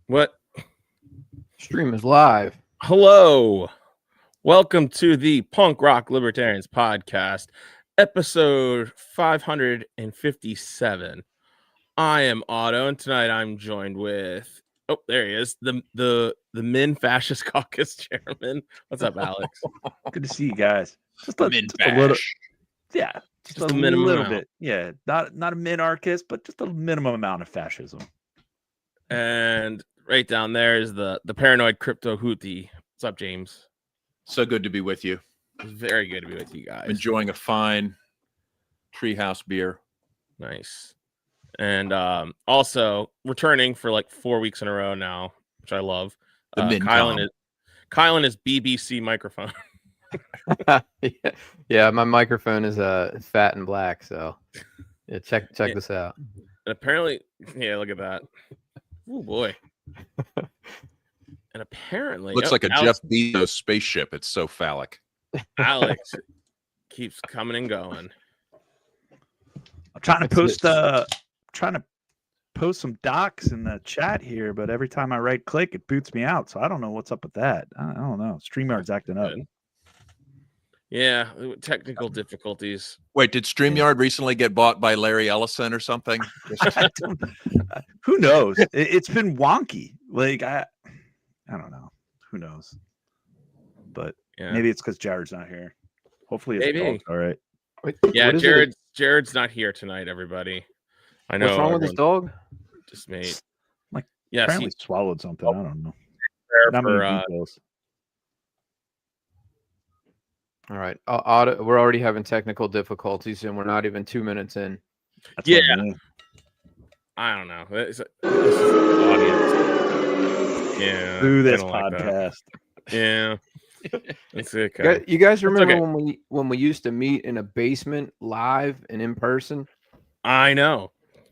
What? Stream is live. Hello. Welcome to the Punk Rock Libertarians podcast, episode 557. I am Otto, and tonight I'm joined with there he is, the Min Fascist Caucus chairman. What's up, Alex? Good to see you guys. Just a little, yeah, just a minimum little amount. bit. Yeah, not a minarchist, but just a minimum amount of fascism. And right down there is the paranoid crypto Houthi. What's up, James? So good to be with you. It's very good to be with you guys. Enjoying a fine treehouse beer. Nice. And also returning for like 4 weeks in a row now, which I love. Kylan is BBC microphone. Yeah, my microphone is fat and black, so yeah, check this out. And apparently, yeah, look at that. Oh boy. And apparently Looks like a Alex, Jeff Bezos spaceship. It's so phallic. Alex keeps coming and going. I'm trying to post some docs in the chat here, but every time I right click, it boots me out. So I don't know what's up with that. I don't know. StreamYard's acting up. Yeah, technical difficulties. Wait, did StreamYard recently get bought by Larry Ellison or something? Who knows? It's been wonky. Like I don't know. Who knows? But Yeah. maybe it's because Jared's not here. Hopefully his Maybe. dog's all right. Wait, Yeah, what is it? Jared's not here tonight, everybody. I know. What's wrong with his dog? Just made. Like, Yes, Apparently swallowed something. I don't know. prayer Not for, many details. All right, we're already having technical difficulties, and we're not even 2 minutes in. That's yeah. what I mean. I don't know. This is the audience. Yeah. Do they this don't like that. podcast. Yeah. It's okay. You guys remember okay. when we used to meet in a basement live and in person? I know.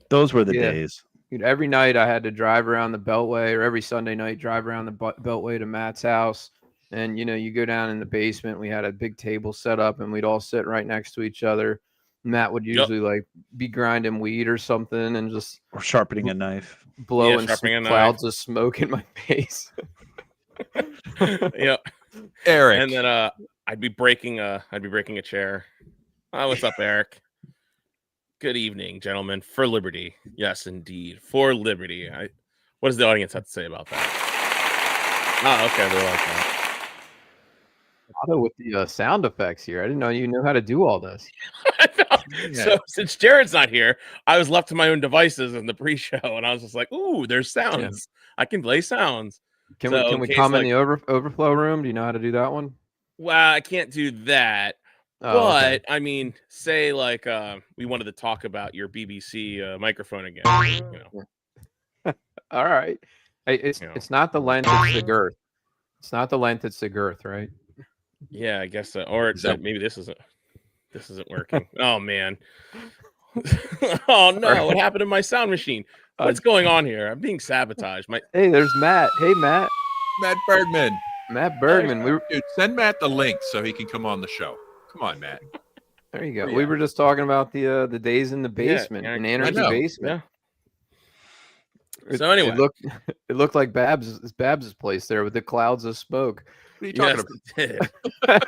Those were the Yeah. days. Dude, every night I had to drive around the Beltway, or every Sunday night drive around the Beltway to Matt's house. And, you go down in the basement. We had a big table set up, and we'd all sit right next to each other. Matt would usually be grinding weed or something and just Or sharpening a knife. blowing sharpening a clouds of smoke in my face. Yep. Eric. And then I'd be breaking a chair. Oh, what's up, Eric? Good evening, gentlemen. For liberty. Yes, indeed. For liberty. What does the audience have to say about that? Oh, okay. They like that. Otto with the sound effects here. I didn't know you knew how to do all this. So since Jared's not here, I was left to my own devices in the pre-show, and I was just like, "Ooh, there's sounds. I can play sounds." Can So we in come case, in the overflow room? Do you know how to do that one? Well, I can't do that. Oh, But okay. I mean, say like we wanted to talk about your BBC microphone again. All right. Hey, it's not the length, it's the girth. It's not the length, it's the girth, right? Yeah, I guess so. Or maybe this isn't working. Oh man. Oh no! What happened to my sound machine? What's going on here? I'm being sabotaged. Hey, there's Matt. Hey, Matt. Matt Bergman. Matt Bergman. Dude, send Matt the link so he can come on the show. Come on, Matt. There you go. We were just talking about the days in the basement, in Anarchy basement. Yeah. So anyway, it looked like Babs's place there with the clouds of smoke. What are you talking about?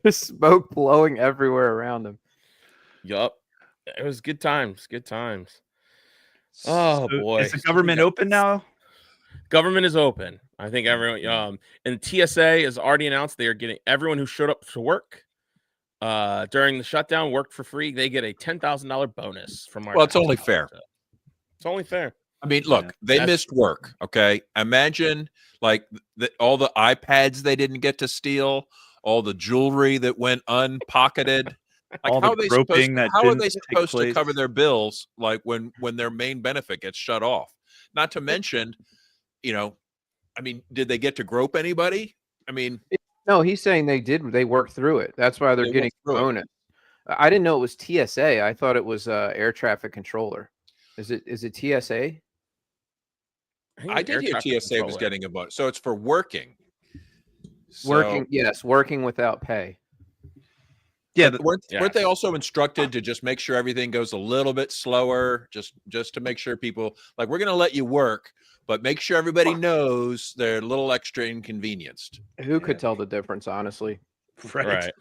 There's smoke blowing everywhere around him. Yup. It was good times. Good times. Oh boy. Is the government open now? Government is open. I think everyone and TSA has already announced they are getting everyone who showed up to work during the shutdown worked for free. They get a $10,000 bonus from our. Well, it's only fair. It's only fair. I mean, look, they missed work. Okay. Imagine like all the iPads they didn't get to steal, all the jewelry that went unpocketed. Like all how the are they supposed to cover their bills like when their main benefit gets shut off? Not to mention, I mean, did they get to grope anybody? I mean, no, he's saying they did. They worked through it. That's why they're getting a bonus. I didn't know it was TSA. I thought it was air traffic controller. Is it TSA? I did hear TSA was getting a bonus. So it's for working. Working without pay. Yeah, But weren't they also instructed to just make sure everything goes a little bit slower, just to make sure people like we're going to let you work, but make sure everybody knows they're a little extra inconvenienced. Who could tell the difference, honestly? Right.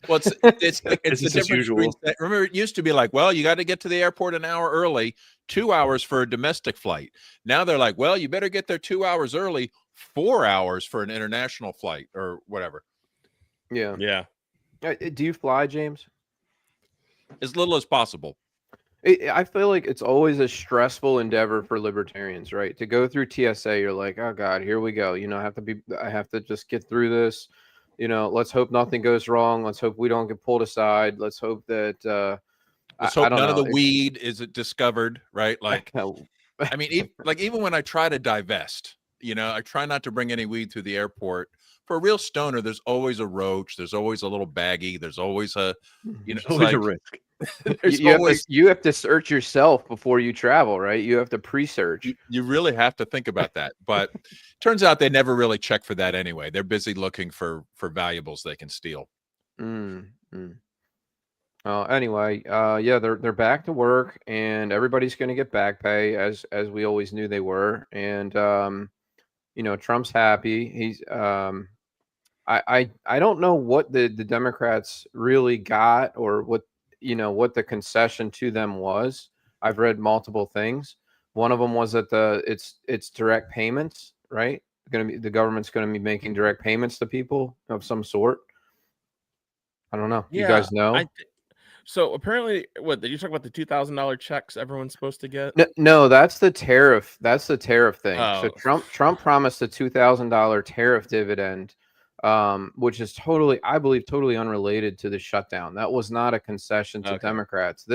Well, it's Business the as difference usual. between, remember, it used to be like, well, you got to get to the airport an hour early, 2 hours for a domestic flight. Now they're like, well, you better get there 2 hours early, 4 hours for an international flight or whatever. Yeah. Yeah. Do you fly, James? As little as possible. I feel like it's always a stressful endeavor for libertarians, right? To go through TSA, you're like, oh God, here we go. I have to just get through this. Let's hope nothing goes wrong. Let's hope we don't get pulled aside. Let's hope that Let's hope I don't none of know. the weed is discovered, right? Like, I mean, even when I try to divest, I try not to bring any weed through the airport. For a real stoner, there's always a roach. There's always a little baggie. There's always it's always a like, risk. there's you always, have to search yourself before you travel, right? You have to pre-search. you really have to think about that. But turns out they never really check for that anyway. They're busy looking for valuables they can steal. Anyway, yeah, they're back to work, and everybody's going to get back pay as we always knew they were. And Trump's happy. He's I don't know what the Democrats really got, or what the concession to them was. I've read multiple things. One of them was that it's direct payments, right? The government's going to be making direct payments to people of some sort. I don't know. Yeah, you guys know? So apparently, what did you talk about the $2,000 checks everyone's supposed to get? No, that's the tariff. That's the tariff thing. So Oh. Trump promised a $2,000 tariff dividend, which is I believe, totally unrelated to the shutdown. That was not a concession to Democrats.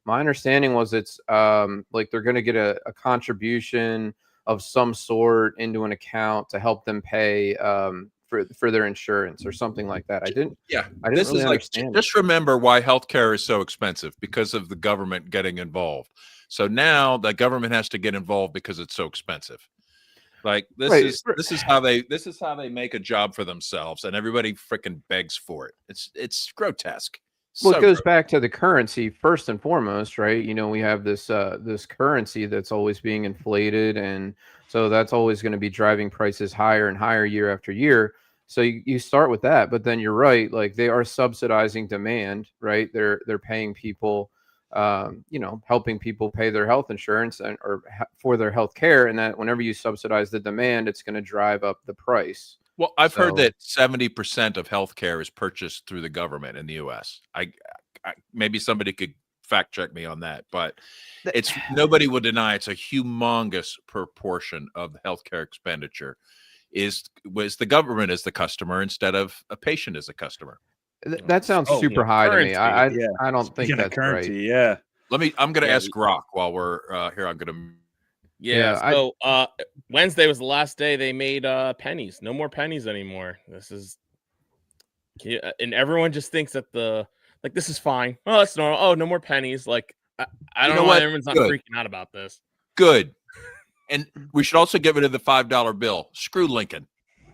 My understanding was it's like they're going to get a contribution of some sort into an account to help them pay for their insurance or something like that. I didn't This really is like, understand. just remember why healthcare is so expensive, because of the government getting involved. So now the government has to get involved because it's so expensive. Like this is how they make a job for themselves, and everybody freaking begs for it. It's grotesque. Well, it goes back to the currency first and foremost, right? We have this currency that's always being inflated, and so that's always going to be driving prices higher and higher year after year. So you start with that, but then you're right, like they are subsidizing demand, right? They're paying people, helping people pay their health insurance for their health care, and that whenever you subsidize the demand, it's going to drive up the price. Well, I've heard that 70% of healthcare is purchased through the government in the U.S. I maybe somebody could fact check me on that, but nobody will deny it's a humongous proportion of the healthcare expenditure was the government as the customer instead of a patient as a customer. That sounds super high to me. I don't think Speaking of that's currency, right. yeah. I'm going to ask Grok while we're here. I'm going to. Yeah. So Wednesday was the last day they made pennies. No more pennies anymore. This is, and everyone just thinks that this is fine. Oh, that's normal. Oh, no more pennies. Like I don't know why everyone's not freaking out about this. Good. And we should also get rid of the $5 bill. Screw Lincoln.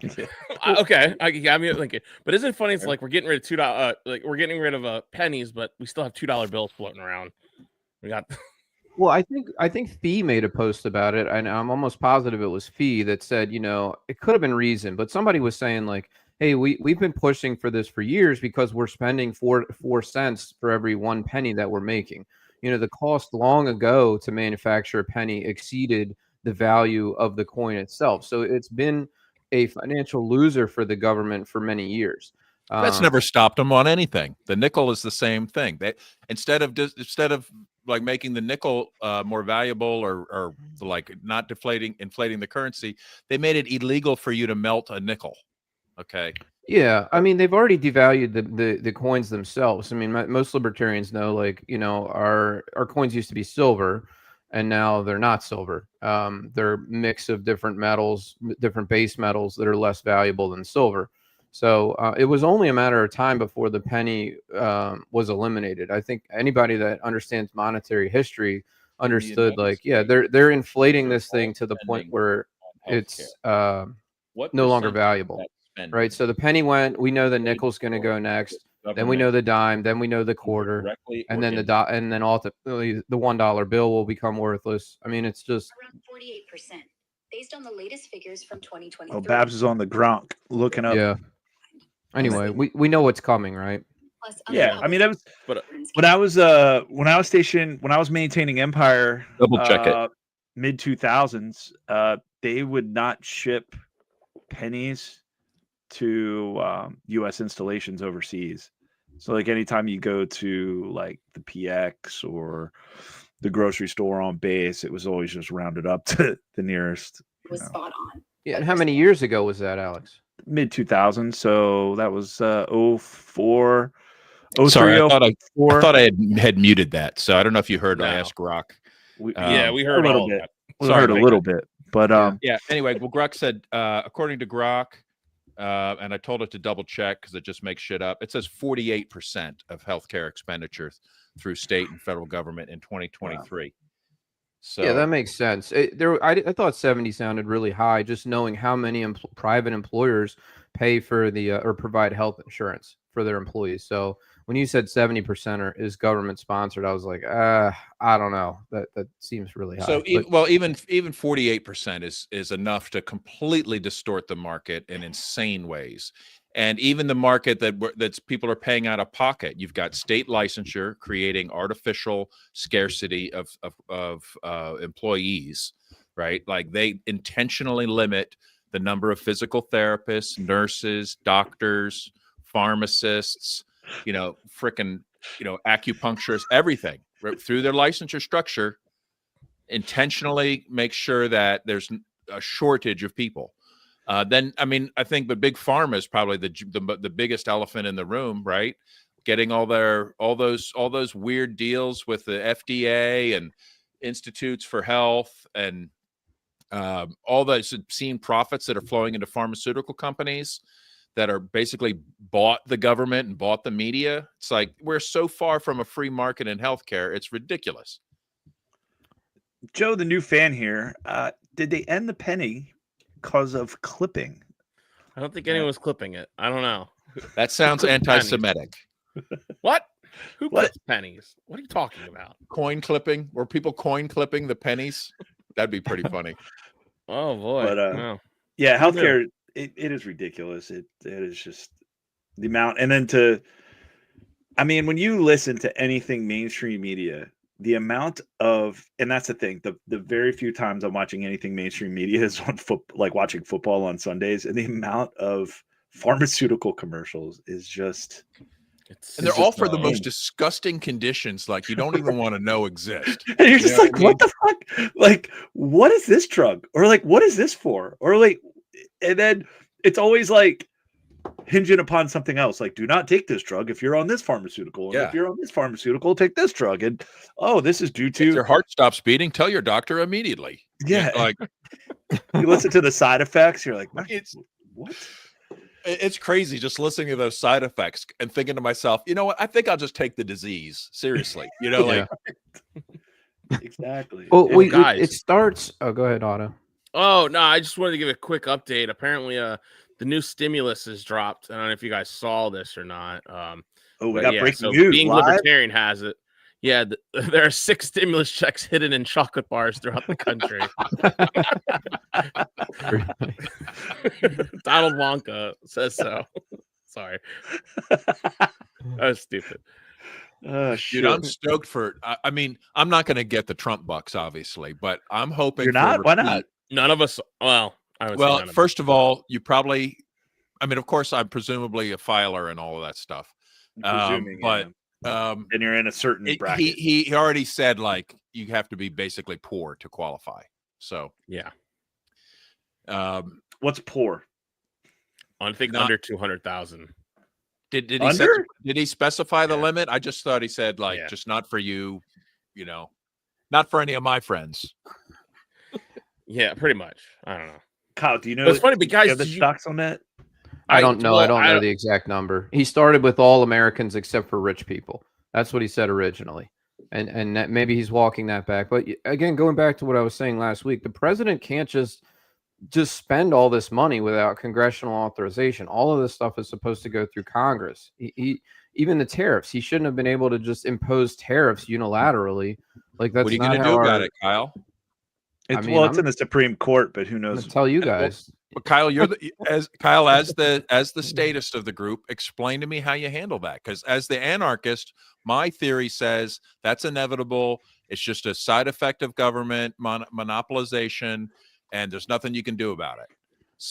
Okay, I mean Lincoln. But isn't it funny? It's like we're getting rid of $2. Like we're getting rid of pennies, but we still have $2 bills floating around. We got. Well, I think Fee made a post about it, and I'm almost positive it was Fee that said, it could have been Reason, but somebody was saying like, hey, we've been pushing for this for years because we're spending 4 cents for every 1 penny that we're making. The cost long ago to manufacture a penny exceeded the value of the coin itself. So it's been a financial loser for the government for many years. That's never stopped them on anything. The nickel is the same thing. They instead of like making the nickel more valuable or like not inflating the currency, they made it illegal for you to melt a nickel. Okay. Yeah, I mean they've already devalued the coins themselves. I mean most libertarians know, like, our coins used to be silver, and now they're not silver. They're a mix of different metals, different base metals that are less valuable than silver. So it was only a matter of time before the penny was eliminated. I think anybody that understands monetary history understood, like, yeah, they're inflating this thing to the point where it's no longer valuable, right? So the penny went. We know the nickel's going to go next. then we know the dime, then we know the quarter, Directly and or then and then ultimately the $1 bill will become worthless. I mean, it's just around 48%, based on the latest figures from 2023. Oh, Babs is on the Gronk looking up. yeah. Anyway, we know what's coming, right? Plus Yeah, I mean, that was But when I was stationed, when I was maintaining Empire, Double check it. mid 2000s, they would not ship pennies to U.S. installations overseas. So like anytime you go to like the PX or the grocery store on base, it was always just rounded up to the nearest. was spot on. Yeah. And how many years ago was that, Alex? Mid 2000s, so that was 04. Sorry, I 04. thought I had muted that, so I don't know if you heard. No. I asked Grok. We, yeah, we heard a little all bit. of that. We Sorry, heard a Mike. little bit, but Yeah. Anyway, well, Grok said, according to Grok, and I told it to double check because it just makes shit up. It says 48% of healthcare expenditure through state and federal government in 2023. So Yeah, that makes sense. I thought 70 sounded really high, just knowing how many private employers pay for the or provide health insurance for their employees. So when you said 70% is government sponsored, I was like, I don't know. That seems really high. So But even 48% is enough to completely distort the market in insane ways. And even the market that's people are paying out of pocket. You've got state licensure creating artificial scarcity of employees, right? Like they intentionally limit the number of physical therapists, nurses, doctors, pharmacists, acupuncturists, everything right, through their licensure structure, intentionally make sure that there's a shortage of people. Then, I mean, I think the big pharma is probably the biggest elephant in the room, right? Getting all those weird deals with the FDA and Institutes for Health and all those obscene profits that are flowing into pharmaceutical companies that are basically bought the government and bought the media. It's like we're so far from a free market in healthcare. It's ridiculous. Joe, the new fan here, did they end the penny because of clipping? I don't think anyone was clipping it. I don't know. That sounds Clip anti-Semitic. What? Who What? clips pennies? What are you talking about? Coin clipping? Were people coin clipping the pennies? That'd be pretty funny. Oh boy. But, No. Yeah, Who knew? healthcare, it is ridiculous. It is just the amount. And then when you listen to anything mainstream media, the amount of, and that's the thing, the very few times I'm watching anything mainstream media is on like watching football on Sundays, and the amount of pharmaceutical commercials is just, And they're all for the most disgusting conditions, like you don't even want to know exist. and you're just know like, what I mean? what the fuck? Like, what is this drug? Or like, what is this for? Or like, and then it's always like hinging upon something else. Like, do not take this drug if you're on this pharmaceutical. And Yeah. if you're on this pharmaceutical, take this drug. And this is due If your to, heart stops beating, tell your doctor immediately. yeah. Like You listen to the side effects. You're like, what? it's crazy just listening to those side effects and thinking to myself, you know what? I think I'll just take the disease seriously. Yeah. Exactly. well, And guys- it starts. Oh, go ahead, Otto. Oh no, I just wanted to give a quick update. Apparently, the new stimulus has dropped. I don't know if you guys saw this or not. We But got yeah, breaking so news. Being live. Libertarian has it. Yeah, there are 6 stimulus checks hidden in chocolate bars throughout the country. Donald Wonka says so. Sorry, that was stupid. Oh, Dude, shit. I'm stoked for. I mean, I'm not going to get the Trump bucks, obviously, but I'm hoping. You're for a not? Why repeat. not? None of us. Well, I would say Well, none of first of all, you probably. I mean, of course, I'm presumably a filer and all of that stuff. Presuming, but and you're in a certain bracket. he already said like you have to be basically poor to qualify. So Yeah, What's poor? I think Not- under 200,000. did he Under? did he specify the Yeah. limit? I just thought he said like Yeah. just not for you, not for any of my friends. Yeah, pretty much. I don't know. Kyle, do you know? It's funny, but do you guys, have the did you- stocks on that? I don't know. I well, don't know the exact number. He started with all Americans except for rich people. That's what he said originally. And that maybe he's walking that back. But again, going back to what I was saying last week, the president can't just just spend all this money without congressional authorization. All of this stuff is supposed to go through Congress. Even the tariffs, he shouldn't have been able to just impose tariffs unilaterally. Like, that's What are you not going to how do about our, it, Kyle? It's mean, well, it's I'm in the Supreme Court, but who gonna knows? tell you And, well, guys. But Kyle, you're as the statist of the group, explain to me how you handle that. Because as the anarchist, my theory says that's inevitable. It's just a side effect of government monopolization, and there's nothing you can do about it.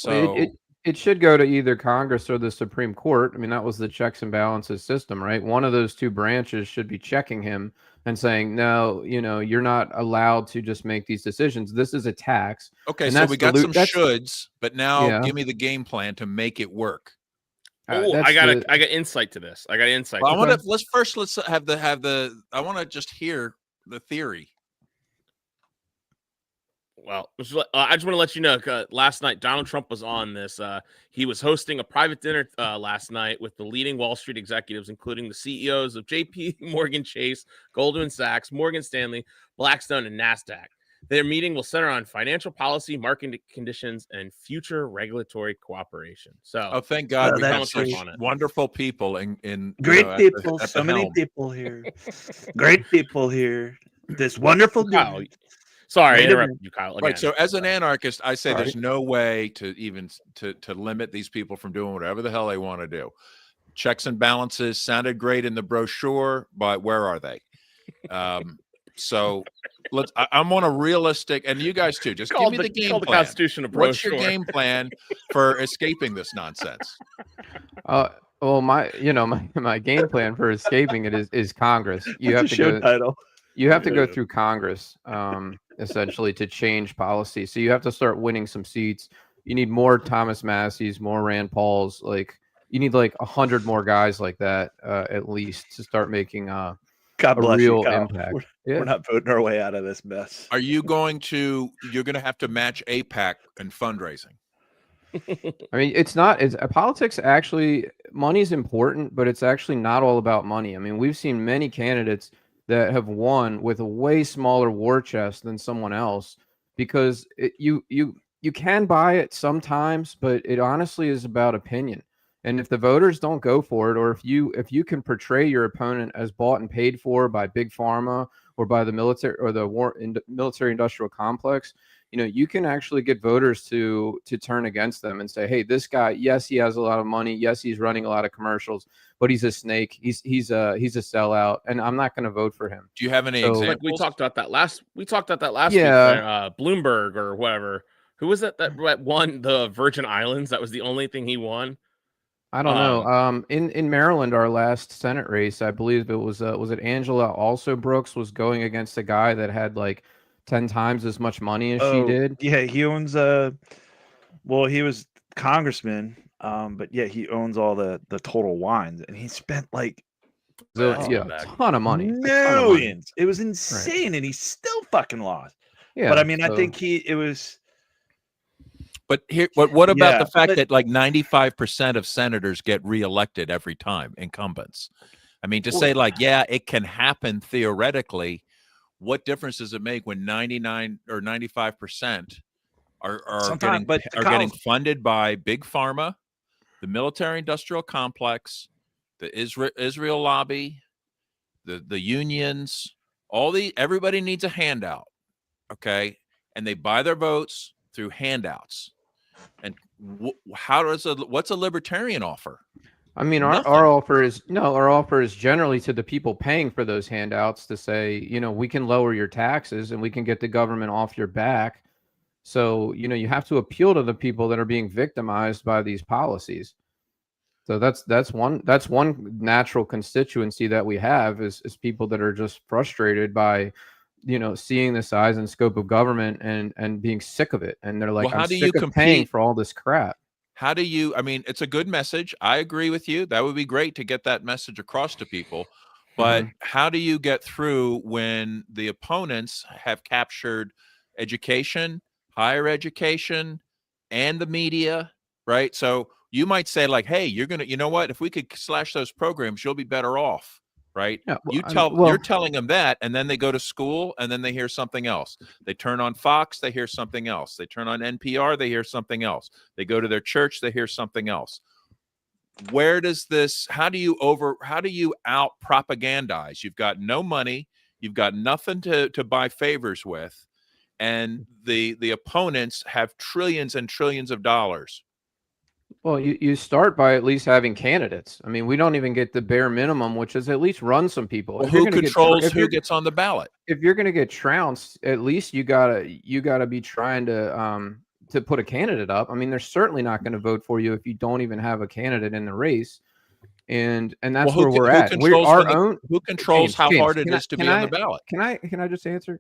Well, So it should go to either Congress or the Supreme Court. I mean, that was the checks and balances system, right? One of those two branches should be checking him and saying, no, you're not allowed to just make these decisions. This is a tax. okay, And so that's we the got some that's shoulds, but now yeah. give me the game plan to make it work. Oh, That's I got insight to this. I got insight. Well, to I want this. to let's have the I want to just hear the theory. Well, I just want to let you know, last night Donald Trump was on this. He was hosting a private dinner last night with the leading Wall Street executives, including the CEOs of J.P. Morgan Chase, Goldman Sachs, Morgan Stanley, Blackstone, and NASDAQ. Their meeting will center on financial policy, market conditions, and future regulatory cooperation. So, Oh, thank God we have Donald such Trump on it. wonderful people in Great at people, at so the many helm. people here. Great people here. This wonderful Kyle, dinner. sorry, I Wait a interrupted minute. you, Kyle. Again. Right. So as an anarchist, I say Sorry. there's no way to even to limit these people from doing whatever the hell they want to do. Checks and balances sounded great in the brochure, but where are they? So I'm on a realistic, and you guys too. Just give me the game the plan. Constitution a What's your brochure. game plan for escaping this nonsense? Well, my game plan for escaping it is Congress. You have That's a to show go. title. You have to go Yeah. through Congress, essentially, to change policy. So you have to start winning some seats. You need more Thomas Masseys, more Rand Pauls. Like, you need like 100 more guys like that, at least, to start making God a bless real you, Kyle. impact. We're not voting our way out of this mess. Are you going to? You're going to have to match AIPAC in fundraising. I mean, it's not. It's politics. Actually, money's important, but it's actually not all about money. I mean, we've seen many candidates that have won with a way smaller war chest than someone else, because you can buy it sometimes, but it honestly is about opinion. And if the voters don't go for it, or if you can portray your opponent as bought and paid for by big pharma or by the military or the military industrial complex, you can actually get voters to turn against them and say, hey, this guy, yes, he has a lot of money, yes, he's running a lot of commercials, but he's a snake, he's a sellout, and I'm not going to vote for him. Do you have any So, examples? Like we talked about that last week. Bloomberg or whatever. Who was that won the Virgin Islands? That was the only thing he won. I don't know. In Maryland, our last Senate race, I believe it was it Angela also Brooks was going against a guy that had like 10 times as much money as she did. Yeah, he owns well, he was congressman, but yeah, he owns all the Total Wines, and he spent like a ton of money. Millions. It was insane, and he still fucking lost. Yeah. But I mean, I think it was. But what about the fact but- that like 95% of senators get reelected every time, incumbents? I mean, to say like, yeah, it can happen theoretically. What difference does it make when 99 or 95% are getting funded by big pharma, the military industrial complex, the Israel lobby, the unions, everybody needs a handout, okay? And they buy their votes through handouts. And what's a libertarian offer? I mean, our offer is generally to the people paying for those handouts to say, we can lower your taxes and we can get the government off your back. So, you have to appeal to the people that are being victimized by these policies. So that's one natural constituency that we have is people that are just frustrated by, seeing the size and scope of government and being sick of it. And they're like, I'm sick of paying for all this crap. How do you, I mean, it's a good message. I agree with you. That would be great to get that message across to people. But how do you get through when the opponents have captured education, higher education, and the media, right? So you might say like, hey, you know what? If we could slash those programs, you'll be better off. right? Yeah, You're telling them that, and then they go to school and then they hear something else. They turn on Fox, they hear something else. They turn on NPR, they hear something else. They go to their church, they hear something else. Where does this, how do you out propagandize? You've got no money, you've got nothing to buy favors with, and the opponents have trillions and trillions of dollars. Well, you start by at least having candidates. I mean, we don't even get the bare minimum, which is at least run some people. Well, who controls who gets on the ballot? If you're going to get trounced, at least you gotta be trying to put a candidate up. I mean, they're certainly not going to vote for you if you don't even have a candidate in the race. And that's where we're at. Who controls how hard it is to be on the ballot? Can I just answer?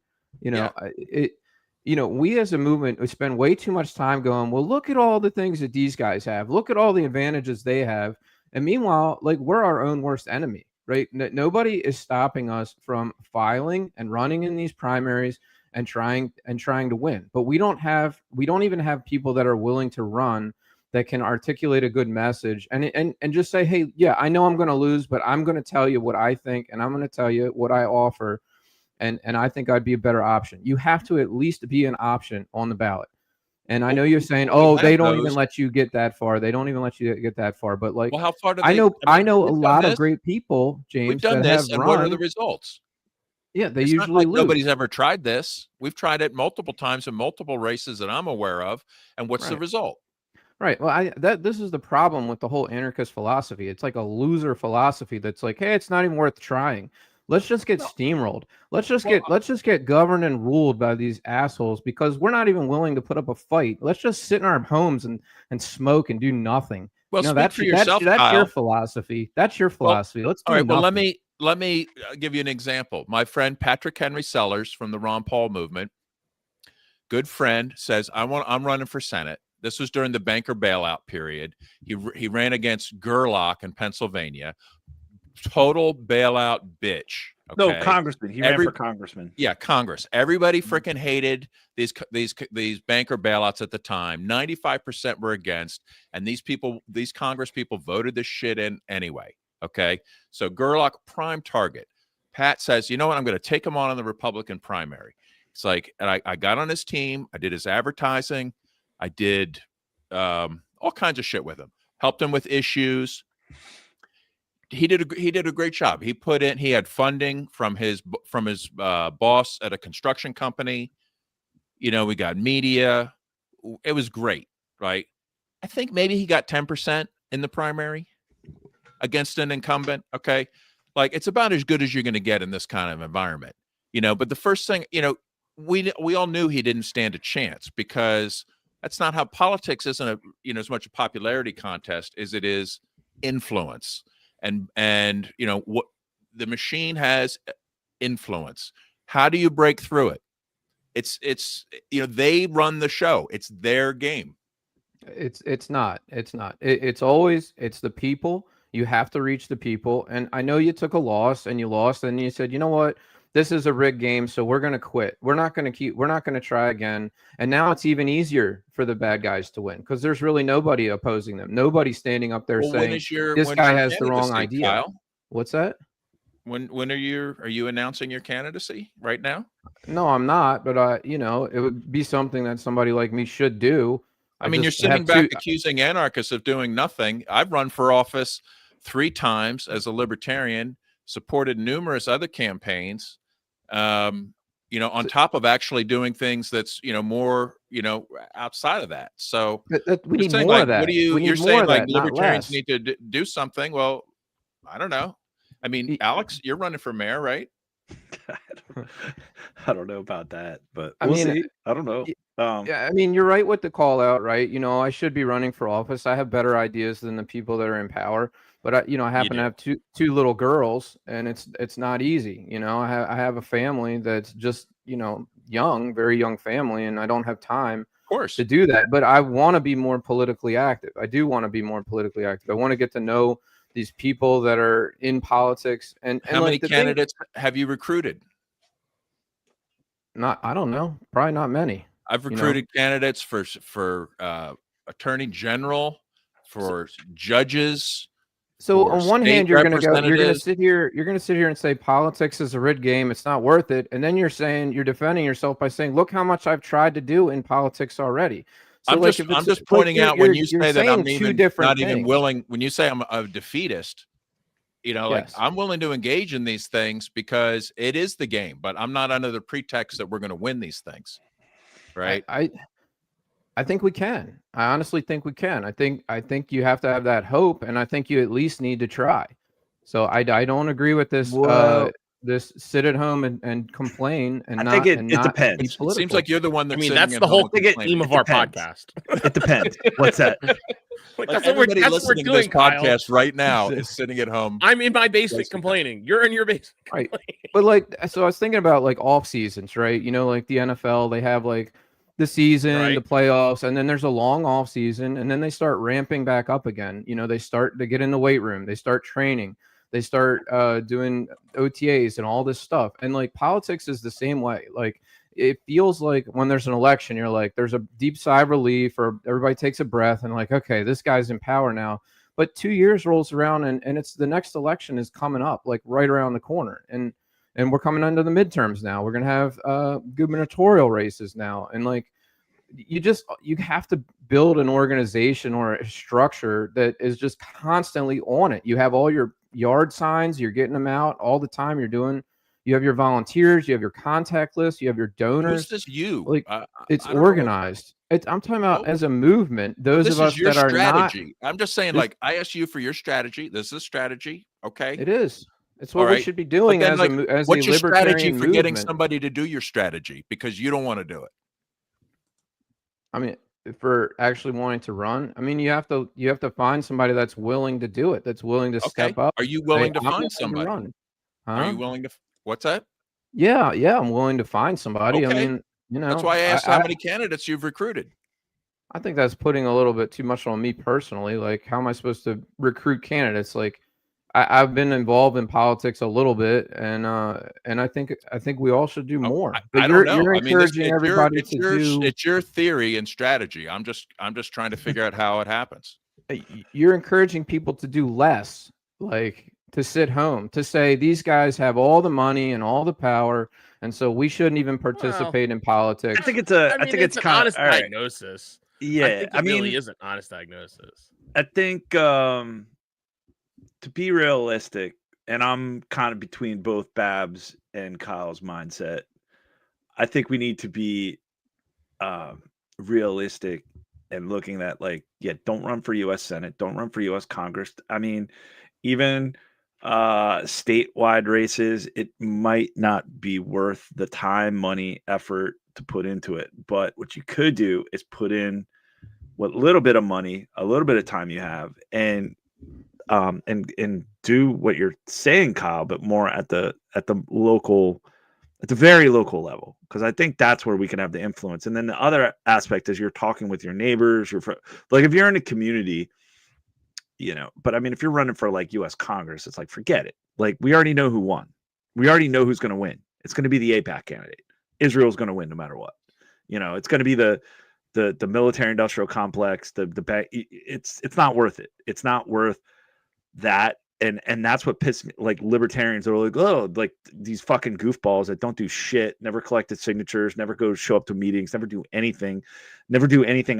We as a movement, we spend way too much time going, well, look at all the things that these guys have. Look at all the advantages they have. And meanwhile, like, we're our own worst enemy, right? Nobody is stopping us from filing and running in these primaries and trying to win. But we don't even have people that are willing to run that can articulate a good message and just say, hey, yeah, I know I'm going to lose, but I'm going to tell you what I think, and I'm going to tell you what I offer. And I think I'd be a better option. You have to at least be an option on the ballot. And I know you're saying, oh, they don't even let you get that far. They don't even let you get that far. But like, well, how far do I know a lot of great people, James. We've done this, and what are the results? Yeah, they usually lose. Nobody's ever tried this. We've tried it multiple times in multiple races that I'm aware of. And what's the result? Right. Well, this is the problem with the whole anarchist philosophy. It's like a loser philosophy that's like, hey, it's not even worth trying. Let's just get steamrolled. Let's just get governed and ruled by these assholes because we're not even willing to put up a fight. Let's just sit in our homes and smoke and do nothing. Well, that's for yourself, that's your philosophy. That's your philosophy. Let's do all right. nothing. Well, let me give you an example. My friend Patrick Henry Sellers from the Ron Paul movement, good friend, says I'm running for Senate. This was during the banker bailout period. He ran against Gerlach in Pennsylvania. Total bailout bitch. Okay? No, congressman. He ran for congressman. Yeah, Congress. Everybody freaking hated these banker bailouts at the time. 95% were against, and these Congress people voted this shit in anyway. Okay, so Gerlach, prime target. Pat says, you know what? I'm going to take him on in the Republican primary. It's like, and I got on his team. I did his advertising. I did all kinds of shit with him. Helped him with issues. He did a great job. He had funding from his boss at a construction company. We got media. It was great, right? I think maybe he got 10% in the primary against an incumbent. Okay. Like, it's about as good as you're going to get in this kind of environment, but the first thing, we all knew he didn't stand a chance because that's not how politics isn't as much a popularity contest as it is influence. And what the machine has influence. How do you break through it? It's they run the show. It's their game. It's not. It's always the people. You have to reach the people. And I know you took a loss and you lost and you said, you know what? This is a rigged game, so we're going to quit. We're not going to try again. And now it's even easier for the bad guys to win because there's really nobody opposing them. Nobody standing up there saying this guy has the wrong idea. Kyle? What's that? When are you announcing your candidacy right now? No, I'm not, but it would be something that somebody like me should do. I mean, you're sitting back accusing anarchists of doing nothing. I've run for office 3 times as a libertarian, supported numerous other campaigns. On top of actually doing things that's, more, outside of that. So we need more of that. You're saying like libertarians need to do something. Well, I don't know. I mean, Alex, you're running for mayor, right? I don't know about that, but we'll see. I don't know. Yeah, I mean, you're right with the call out, right? I should be running for office. I have better ideas than the people that are in power. But I happen to have two little girls, and it's not easy. I have a family that's just young, very young family, and I don't have time, of course, to do that. But I want to be more politically active. I do want to be more politically active. I want to get to know these people that are in politics. And how many candidates have you recruited? I don't know. Probably not many. I've recruited candidates for attorney general, for judges, So or on one state hand, you're going to representatives. sit here and say politics is a rigged game. It's not worth it. And then you're defending yourself by saying, look how much I've tried to do in politics already. So I'm like, just if it's I'm just pointing out when you you're say that saying I'm two even different not even things. willing. When you say I'm a defeatist, like Yes. I'm willing to engage in these things because it is the game, but I'm not under the pretext that we're going to win these things, right? I think we can. I honestly think we can. I think you have to have that hope, and I think you at least need to try. So I don't agree with this Well- this sit at home and complain and I not think it and not depends. be It It political. seems like you're the one I that's mean, sitting that's at the whole home complaining. theme of our depends. podcast. It depends. What's that? Like, Like that's what we're everybody listening to this doing, Kyle. podcast right now is sitting at home. I'm in my basement Basically. complaining. You're in your basement Right. complaining. But like, so I was thinking about like off seasons, right? You know, like the NFL, they have like the season, Right. the playoffs, and then there's a long off season, and then they start ramping back up again. You know, they get in the weight room, they start training, they start doing OTAs and all this stuff. And like politics is the same way. Like it feels like when there's an election, you're like, there's a deep sigh of relief, or everybody takes a breath and like, okay, this guy's in power now. But 2 years rolls around and it's the next election is coming up like right around the corner. And we're coming into the midterms now. We're going to have gubernatorial races now. And like, you have to build an organization or a structure that is just constantly on it. You have all your yard signs, you're getting them out all the time. You have your volunteers, you have your contact list, you have your donors. Who's this you? Like, it's I don't know. organized. I'm talking about as a movement. Those This of us is your that are not. strategy. I'm just saying, This- like, I asked you for your strategy. This is strategy. Okay. It is. It's what All we right. should be doing then, as like, as What's a your strategy libertarian for getting movement. somebody to do your strategy because you don't want to do it? I mean, for actually wanting to run, I mean, you have to find somebody that's willing to do it, that's willing to Okay. step up. Are you say, willing to "I'm willing find somebody? run." Are Huh? you willing to? What's that? Yeah, I'm willing to find somebody. Okay. I mean, That's why I asked how many candidates you've recruited. I think that's putting a little bit too much on me personally. Like, how am I supposed to recruit candidates? Like, I've been involved in politics a little bit, and I think we all should do more. But I don't know. You're I mean, encouraging everybody it's to your, do. It's your theory and strategy. I'm just trying to figure out how it happens. You're encouraging people to do less, like to sit home, to say these guys have all the money and all the power, and so we shouldn't even participate in politics. I think it's it's an kind honest of diagnosis. Yeah, I think it really is an honest diagnosis. I think to be realistic, and I'm kind of between both Babs and Kyle's mindset, I think we need to be realistic and looking at like, yeah, don't run for U.S. Senate, don't run for U.S. Congress. I mean, even statewide races, it might not be worth the time, money, effort to put into it. But what you could do is put in what little bit of money, a little bit of time you have, and do what you're saying, Kyle, but more at the local, at the very local level, because I think that's where we can have the influence. And then the other aspect is you're talking with your neighbors, like if you're in a community, but I mean, if you're running for like U.S. Congress, it's like, forget it. Like, we already know who won. We already know who's going to win. It's going to be the AIPAC candidate. Israel's going to win no matter what. It's going to be the military industrial complex, it's not worth it. It's not worth that. And that's what pissed me. Like, libertarians are like, oh, like these fucking goofballs that don't do shit, never collected signatures, never go show up to meetings, never do anything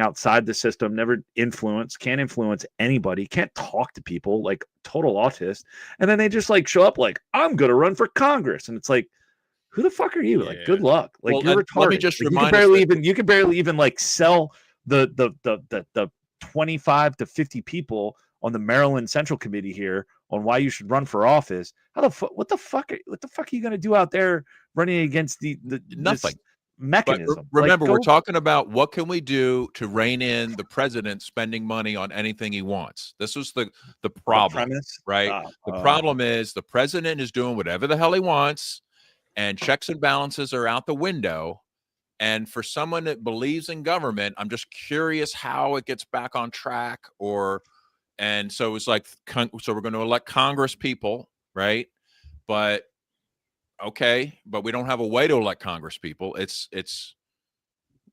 outside the system, can't influence anybody, can't talk to people, like total autist. And then they just like show up like, I'm going to run for Congress. And it's like, who the fuck are you? Like, good luck. Like, Well, you're retarded. let me just Like, remind you can barely even like sell the 25 to 50 people on the Maryland Central Committee here on why you should run for office. What the fuck are you going to do out there running against the Nothing mechanism? But remember, we're talking about what can we do to rein in the president spending money on anything he wants. This was the problem, right? The problem is the president is doing whatever the hell he wants, and checks and balances are out the window. And for someone that believes in government, I'm just curious how it gets back on track. And so it's like, so we're going to elect Congress people, right? But okay, but we don't have a way to elect Congress people.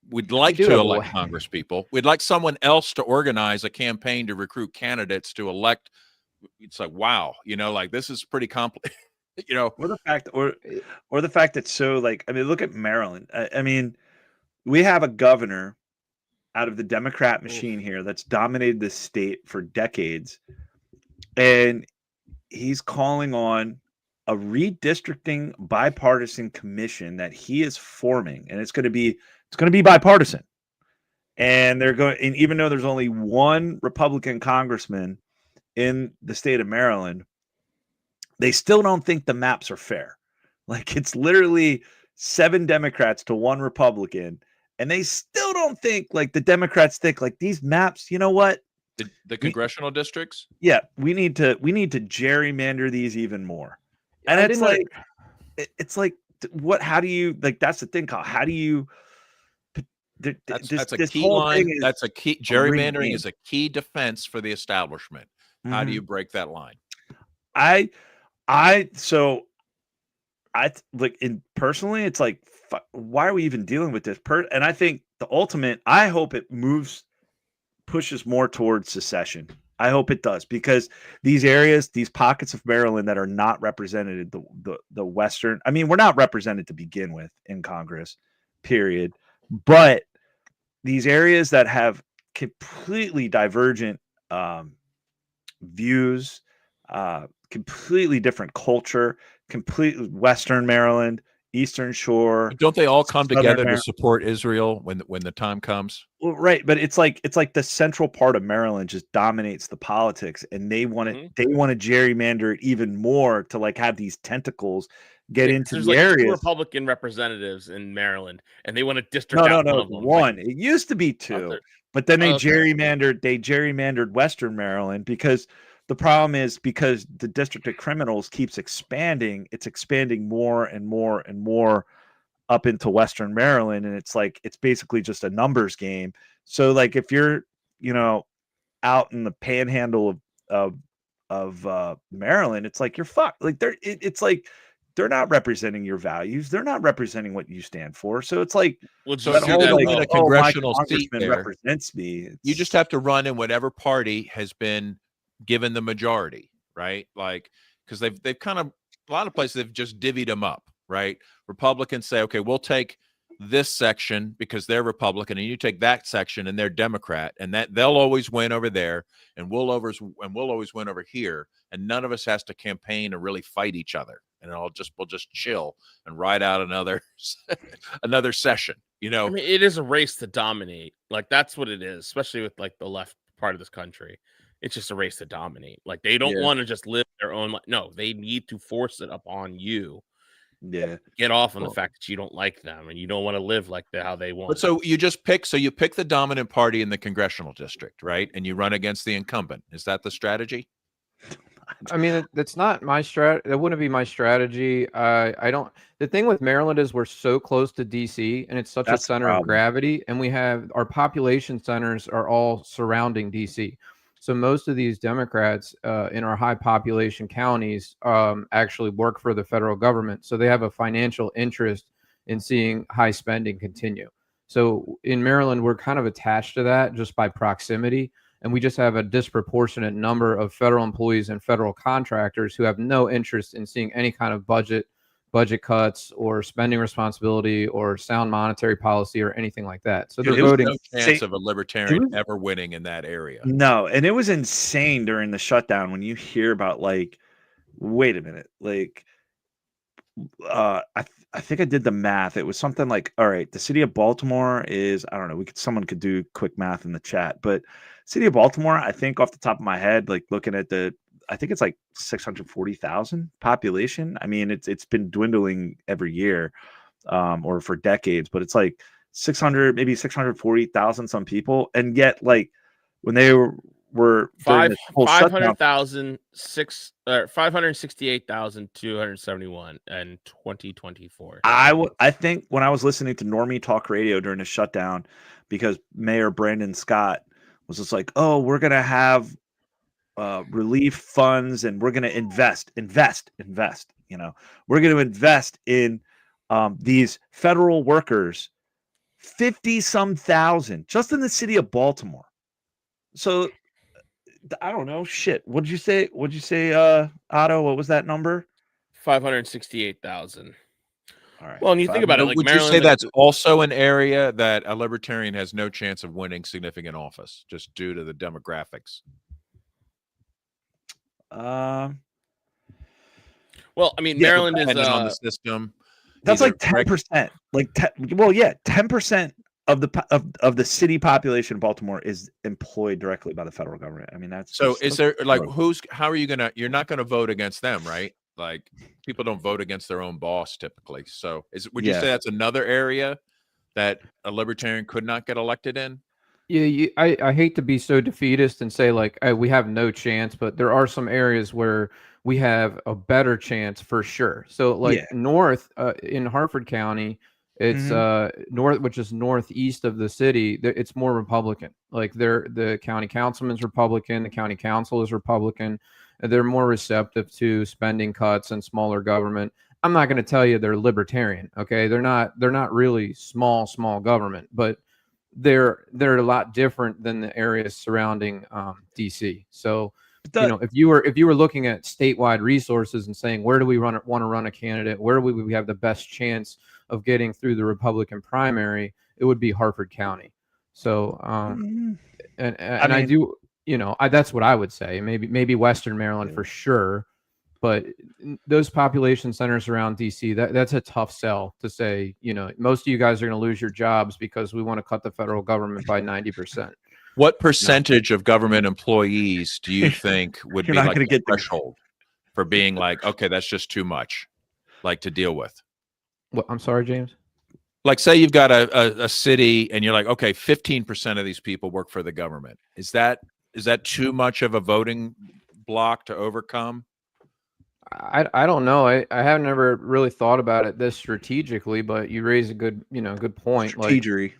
We'd like to elect Congress people. We'd like someone else to organize a campaign to recruit candidates to elect it's like, wow, like this is pretty complex. Or the fact, or the fact that so like, I mean, look at Maryland. I mean, we have a governor out of the Democrat machine here that's dominated this state for decades, and he's calling on a redistricting bipartisan commission that he is forming, and it's going to be bipartisan. And they're going, and even though there's only one Republican congressman in the state of Maryland, they still don't think the maps are fair. Like, it's literally 7 Democrats to 1 Republican, and they still don't think, like, the Democrats think, like, these maps, you know what? The congressional districts? Yeah, we need to gerrymander these even more. And it's like, what? How do you, like? That's the thing, Kyle. How do you? That's a key line. That's a key. Gerrymandering is a key defense for the establishment. How do you break that line? Personally, it's like, why are we even dealing with this? And I think the ultimate, I hope it pushes more towards secession. I hope it does, because these areas, these pockets of Maryland that are not represented, the Western, I mean, we're not represented to begin with in Congress, period. But these areas that have completely divergent views, completely different culture, completely Western Maryland, Eastern Shore. Don't they all come together to support Israel when the time comes? Well, right, but it's like the central part of Maryland just dominates the politics, and they want to gerrymander it even more to like have these tentacles get into the areas. 2 Republican representatives in Maryland, and they want to district out one of them. One. It used to be 2, but then they gerrymandered Western Maryland, because the problem is, because the District of Criminals keeps expanding, it's expanding more and more and more up into Western Maryland. And it's like, it's basically just a numbers game. So like, if you're, out in the panhandle of Maryland, it's like, you're fucked. Like it's like, they're not representing your values. They're not representing what you stand for. So it's like, so if you're going to get a congressional seat there, represents me. You just have to run in whatever party has been given the majority, right? Like, because they've kind of, a lot of places they've just divvied them up, right? Republicans say, okay, we'll take this section because they're Republican, and you take that section and they're Democrat, and that they'll always win over there, and we'll always win over here, and none of us has to campaign or really fight each other, and we'll just chill and ride out another another session. I mean, it is a race to dominate. Like, that's what it is, especially with like the left part of this country. It's just a race to dominate. Like, they don't want to just live their own life. No, they need to force it upon you. Yeah. Get off on the fact that you don't like them and you don't want to live like how they want. But so you pick the dominant party in the congressional district, right? And you run against the incumbent. Is that the strategy? I mean, that's not my strategy. That wouldn't be my strategy. I don't. The thing with Maryland is we're so close to DC, and it's such a center of gravity, and we have our population centers are all surrounding DC. So most of these Democrats in our high population counties actually work for the federal government. So they have a financial interest in seeing high spending continue. So in Maryland, we're kind of attached to that just by proximity. And we just have a disproportionate number of federal employees and federal contractors who have no interest in seeing any kind of budget cuts or spending responsibility or sound monetary policy or anything like that. So they're voting. No chance of a libertarian ever winning in that area. No, and it was insane during the shutdown when you hear about, like, wait a minute, like, I think I did the math. It was something like, all right, the city of Baltimore is, I don't know, someone could do quick math in the chat, but city of Baltimore, I think off the top of my head, like looking at I think it's like 640,000 population. I mean, it's been dwindling every year, or for decades, but it's like 600, maybe 640,000 some people. And yet, like, when they were 568,271 in 2024. I think when I was listening to Normie Talk Radio during the shutdown, because Mayor Brandon Scott was just like, oh, we're going to have relief funds, and we're going to invest, we're going to invest in these federal workers, 50 some thousand just in the city of Baltimore. So I don't know. Shit. What'd you say? Otto? What was that number? 568,000. All right. Well, and you think about it, like Would you say Maryland. that's also an area that a libertarian has no chance of winning significant office just due to the demographics? Well, I mean, Yeah, Maryland is Dependent on the system. that's either like 10%. Like 10% of the city population of Baltimore is employed directly by the federal government. I mean, that's So just- is there like how are you gonna? You're not gonna vote against them, right? Like people don't vote against their own boss typically. So would you Yeah. say that's another area that a libertarian could not get elected in? Yeah, I hate to be so defeatist and say like we have no chance, but there are some areas where we have a better chance for sure. So like Yeah. north in Harford County, it's north, which is northeast of the city. It's more Republican. Like the county councilman's Republican, the county council is Republican. They're more receptive to spending cuts and smaller government. I'm not going to tell you they're libertarian. Okay, they're not really small government, but they're a lot different than the areas surrounding DC. So if you were looking at statewide resources and saying where do we want to run a candidate, where would we have the best chance of getting through the Republican primary, it would be Harford County. So I do, that's what I would say. Maybe Western Maryland for sure. But those population centers around DC, that's a tough sell to say, most of you guys are going to lose your jobs because we want to cut the federal government by 90%. What percentage of government employees do you think would be like the threshold for being like, okay, that's just too much, like to deal with? What? I'm sorry, James. Like, say you've got a city and you're like, okay, 15% of these people work for the government. Is that too much of a voting block to overcome? I don't know. I have never really thought about it this strategically, but you raise a good point. Strategery. Like,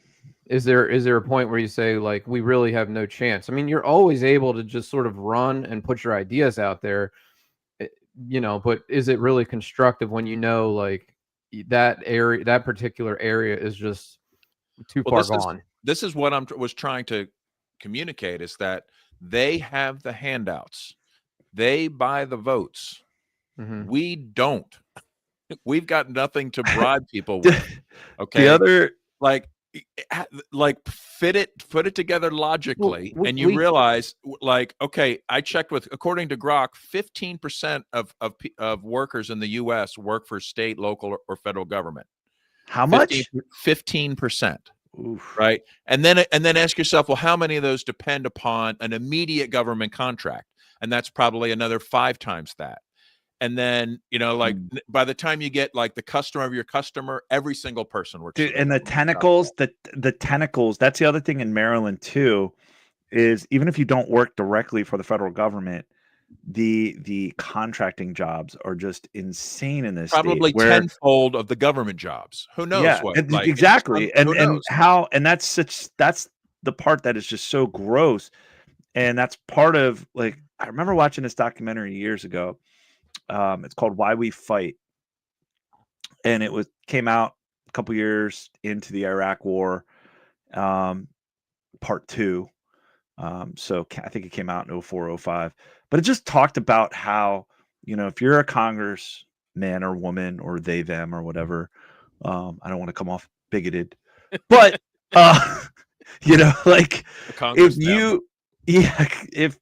is there a point where you say like we really have no chance? I mean, you're always able to just sort of run and put your ideas out there, but is it really constructive when like that particular area is just too far gone? This is what I was trying to communicate, is that they have the handouts. They buy the votes. Mm-hmm. We don't. We've got nothing to bribe people with. Okay. The other put it together logically, and you realize, like, okay, I checked with, according to Grok, 15% of workers in the U.S. work for state, local, or federal government. How much? 15%. Oof. Right. And then ask yourself, well, how many of those depend upon an immediate government contract? And that's probably another 5 times that. And then, by the time you get like the customer of your customer, every single person works. Dude, and the tentacles, the tentacles, that's the other thing in Maryland too, is even if you don't work directly for the federal government, the contracting jobs are just insane in this probably state, tenfold of the government jobs. Who knows? Yeah, what? Exactly. And that's the part that is just so gross. And that's part of, like, I remember watching this documentary years ago. It's called Why We Fight, and it came out a couple years into the Iraq War, part 2. So I think it came out in 2004, 2005, but it just talked about how, if you're a congressman or woman or they, them, or whatever, I don't want to come off bigoted, but like if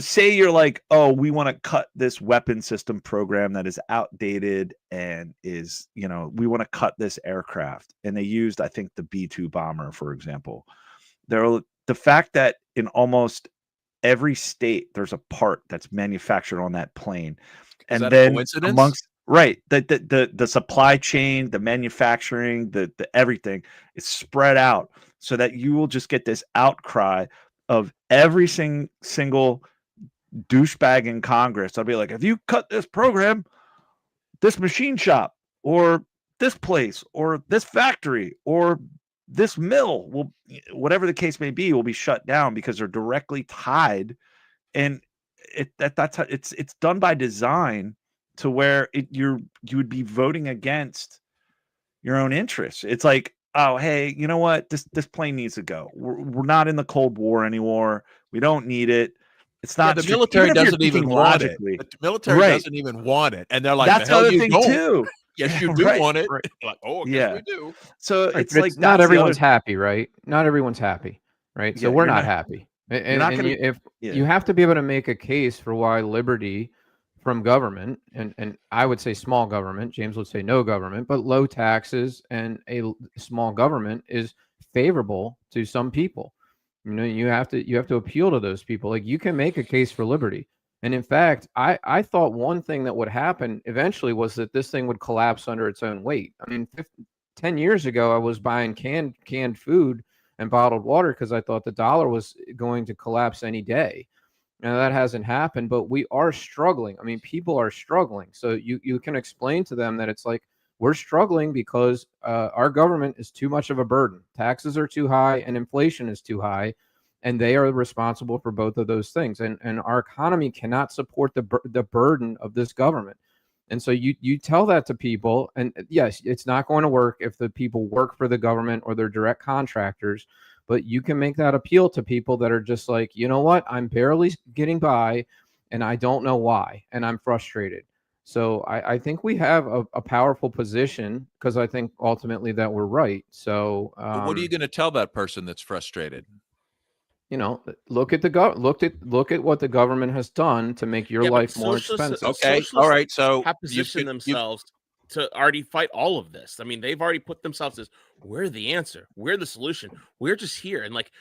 say you're like, oh, we want to cut this weapon system program that is outdated and is, we want to cut this aircraft. And they used, I think, the B-2 bomber, for example. The fact that in almost every state, there's a part that's manufactured on that plane. And is that then a coincidence? Amongst, right. The supply chain, the manufacturing, the everything is spread out so that you will just get this outcry of every single douchebag in Congress. I'll be like, if you cut this program, this machine shop or this place or this factory or this mill will, whatever the case may be, will be shut down because they're directly tied. And that's how it's done by design to where you would be voting against your own interests. It's like, oh, hey, you know what? This plane needs to go. We're not in the Cold War anymore. We don't need it. It's not. the even military if you're doesn't even thinking want logically. it. The military Right. doesn't even want it, and they're like, That's "The hell the other you thing don't." too. Yes, you do Right, want it. right. Like, oh, I Yeah. guess we do. So Right, it's but like not that's the everyone's other. happy, right? Not everyone's happy, right? So Yeah, we're you're not not- happy. you're not And gonna- if Yeah. you have to be able to make a case for why liberty from government, and I would say small government, James would say no government, but low taxes and small government is favorable to some people. You have to appeal to those people. Like, you can make a case for liberty. And in fact, I thought one thing that would happen eventually was that this thing would collapse under its own weight. I mean, 10 years ago, I was buying canned food and bottled water because I thought the dollar was going to collapse any day. Now, that hasn't happened, but we are struggling. I mean, people are struggling. So you can explain to them that it's like, we're struggling because our government is too much of a burden. Taxes are too high and inflation is too high. And they are responsible for both of those things. And our economy cannot support the burden of this government. And so you tell that to people, and yes, it's not going to work if the people work for the government or they're direct contractors, but you can make that appeal to people that are just like, you know what, I'm barely getting by and I don't know why, and I'm frustrated. So I think we have a powerful position because I think ultimately that we're right. So But what are you going to tell that person that's frustrated? Look at look at what the government has done to make your Yeah, but life more socialists- expensive. Okay, socialists all right. So have you've positioned been- you've- themselves to already fight all of this. I mean, they've already put themselves as, we're the answer, we're the solution, we're just here. And like,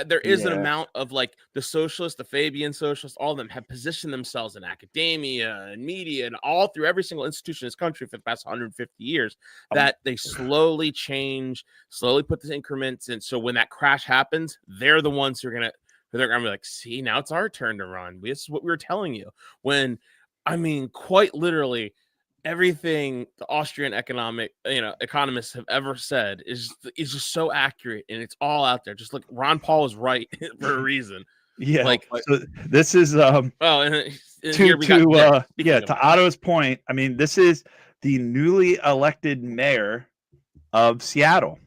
there is an Yeah. amount of like the socialists, the Fabian socialists, all of them have positioned themselves in academia and media and all through every single institution in this country for the past 150 years, that they slowly change, slowly put the increments in. So when that crash happens, they're the ones who are gonna be like, see, now it's our turn to run. This is what we were telling you. When, I mean, quite literally, everything the Austrian economists have ever said is just so accurate, and it's all out there. Just like Ron Paul is right for a reason. Yeah. Like, So this is well, and here we got Derek, speaking of to that. Otto's point. I mean, this is the newly elected mayor of Seattle.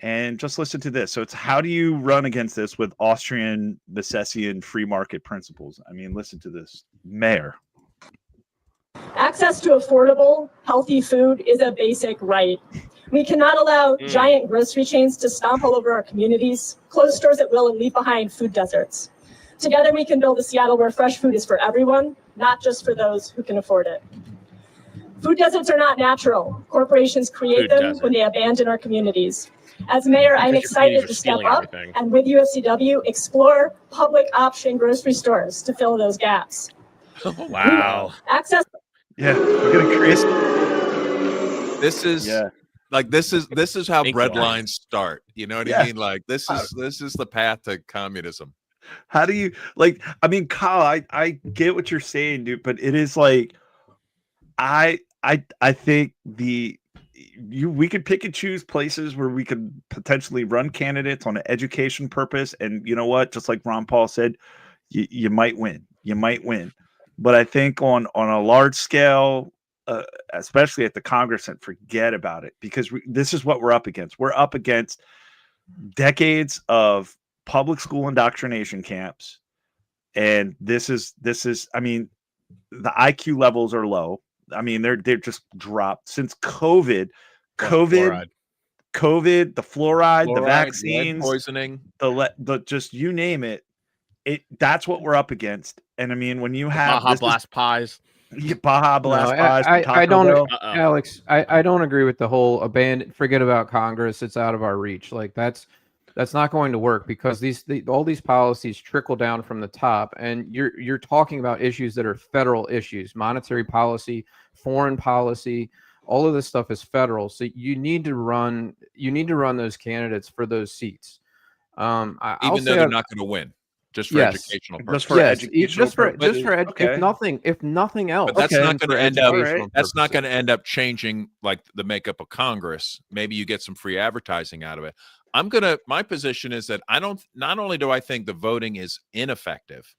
And just listen to this. So it's, how do you run against this with Austrian Misesian free market principles? I mean, listen to this. Mayor. Access to affordable, healthy food is a basic right. We cannot allow giant grocery chains to stomp all over our communities, close stores at will, and leave behind food deserts. Together, we can build a Seattle where fresh food is for everyone, not just for those who can afford it. Food deserts are not natural. Corporations create Food them desert. when they abandon our communities. As mayor, I'm Because your communities excited are to step stealing up everything. and with UFCW, explore public option grocery stores to fill those gaps. Wow. Access. Yeah. We're going to create. This is Yeah. like this is how Thank bread you. lines start. You know what Yeah. I mean? Like this is the path to communism. How do you like? I mean, Kyle, I get what you're saying, dude, but it is like, I think we could pick and choose places where we could potentially run candidates on an education purpose, and you know what? Just like Ron Paul said, you might win. You might win, but I think on a large scale, especially at the Congress, and forget about it, because this is what we're up against. We're up against decades of public school indoctrination camps, and this is I mean, the IQ levels are low. I mean, they're just dropped since COVID, the fluoride, the Lead vaccines, poisoning. the just you name it. That's what we're up against. And I mean, when you have Baja Blast pies. Baja Blast pies, from I Taco don't, Bell. Alex. I don't agree with the whole forget about Congress. It's out of our reach. Like that's not going to work, because all these policies trickle down from the top, and you're talking about issues that are federal issues, monetary policy, foreign policy. All of this stuff is federal, so you need to run those candidates for those seats. Even though they're not going to win, just for Yes. educational Just purposes. for yes, educational if nothing else. But that's not going to end up. educational That's not purposes. going to end up changing like the makeup of Congress. Maybe you get some free advertising out of it. My position is that not only do I think the voting is ineffective,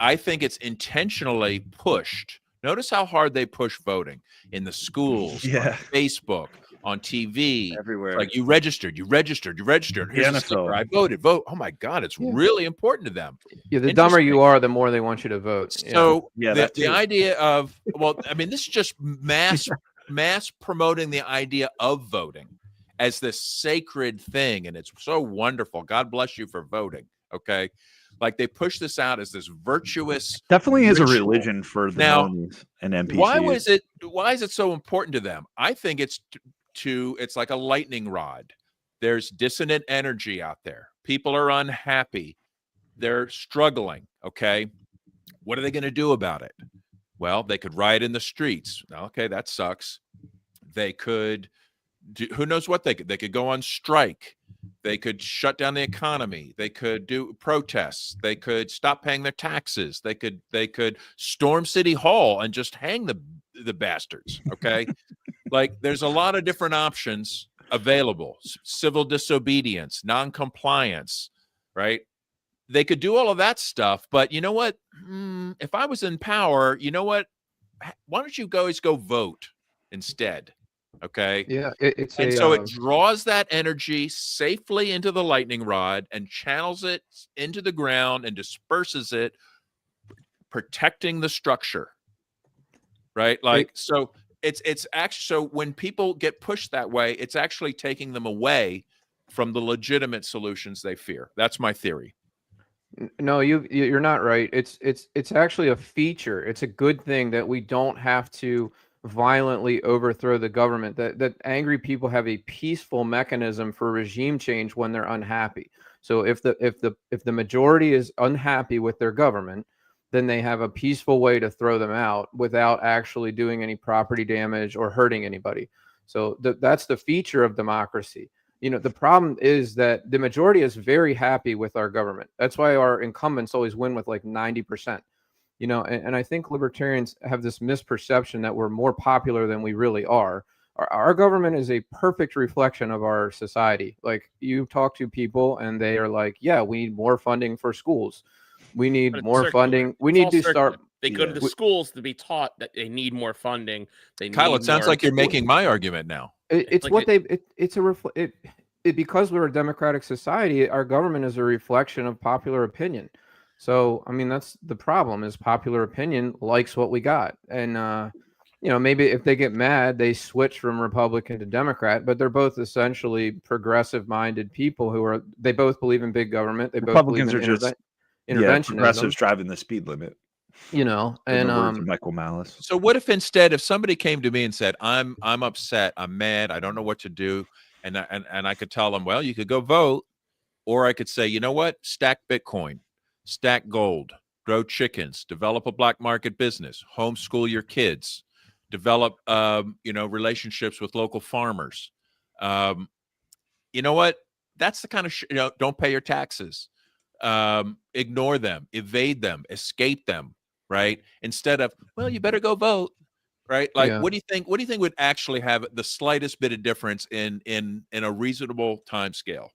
I think it's intentionally pushed. Notice how hard they push voting in the schools, Yeah. on Facebook, on TV. Everywhere. It's like you registered. Here's a sticker. NFL. I vote. Oh my God, it's really important to them. Yeah, the dumber you are, the more they want you to vote. So Yeah, the idea of, well, I mean, this is just mass promoting the idea of voting as this sacred thing, and it's so wonderful. God bless you for voting. Okay, like they push this out as this virtuous. Definitely is ritual. a religion for the Now, normies and NPCs. Why is it so important to them? I think it's it's like a lightning rod. There's dissonant energy out there. People are unhappy. They're struggling. Okay, what are they going to do about it? Well, they could riot in the streets. Okay, that sucks. They could do, who knows what they could go on strike. They could shut down the economy. They could do protests. They could stop paying their taxes. They could storm City Hall and just hang the bastards. Okay, like there's a lot of different options available. Civil disobedience, non-compliance, right? They could do all of that stuff, but you know what? If I was in power, you know what? Why don't you guys go vote instead? Okay. Yeah. So it draws that energy safely into the lightning rod and channels it into the ground and disperses it, protecting the structure. Right. Like, so it's actually, so when people get pushed that way, it's actually taking them away from the legitimate solutions they fear. That's my theory. No, you're not right. It's actually a feature. It's a good thing that we don't have to violently overthrow the government. That angry people have a peaceful mechanism for regime change when they're unhappy. So if the majority is unhappy with their government, then they have a peaceful way to throw them out without actually doing any property damage or hurting anybody. So that's the feature of democracy. You know, the problem is that the majority is very happy with our government. That's why our incumbents always win with like 90%. You know, and I think libertarians have this misperception that we're more popular than we really are. Our government is a perfect reflection of our society. Like, you talk to people and they are like, yeah, we need more funding for schools. We need more funding. We need to start. They go to the schools to be taught that they need more funding. Kyle, it sounds like you're making my argument now. It's because we're a democratic society. Our government is a reflection of popular opinion. So, I mean, that's the problem, is popular opinion likes what we got. And, you know, maybe if they get mad, they switch from Republican to Democrat, but they're both essentially progressive minded people they both believe in big government. They Republicans both believe in are just progressives driving the speed limit. You know, and Michael Malice. So what if instead, if somebody came to me and said, I'm upset, I'm mad, I don't know what to do, and I could tell them, well, you could go vote, or I could say, you know what, stack Bitcoin, stack gold, grow chickens, develop a black market business, homeschool your kids, develop relationships with local farmers. You know what? That's the kind of don't pay your taxes, ignore them, evade them, escape them. Right. Instead of, well, you better go vote. Right. Like, what do you think? What do you think would actually have the slightest bit of difference in a reasonable time scale?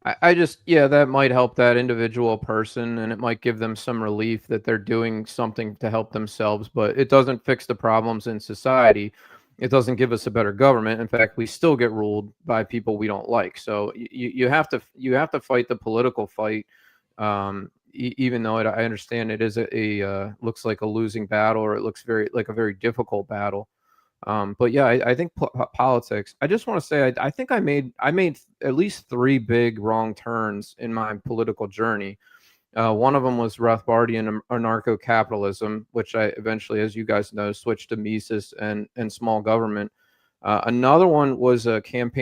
That might help that individual person, and it might give them some relief that they're doing something to help themselves, but it doesn't fix the problems in society. It doesn't give us a better government. In fact, we still get ruled by people we don't like. So you have to fight the political fight. Even though I understand it is a looks like a losing battle, or it looks very difficult battle. But yeah, I think politics. I just want to say I think I made at least 3 big wrong turns in my political journey. One of them was Rothbardian anarcho-capitalism, which I eventually, as you guys know, switched to Mises and small government. Another one was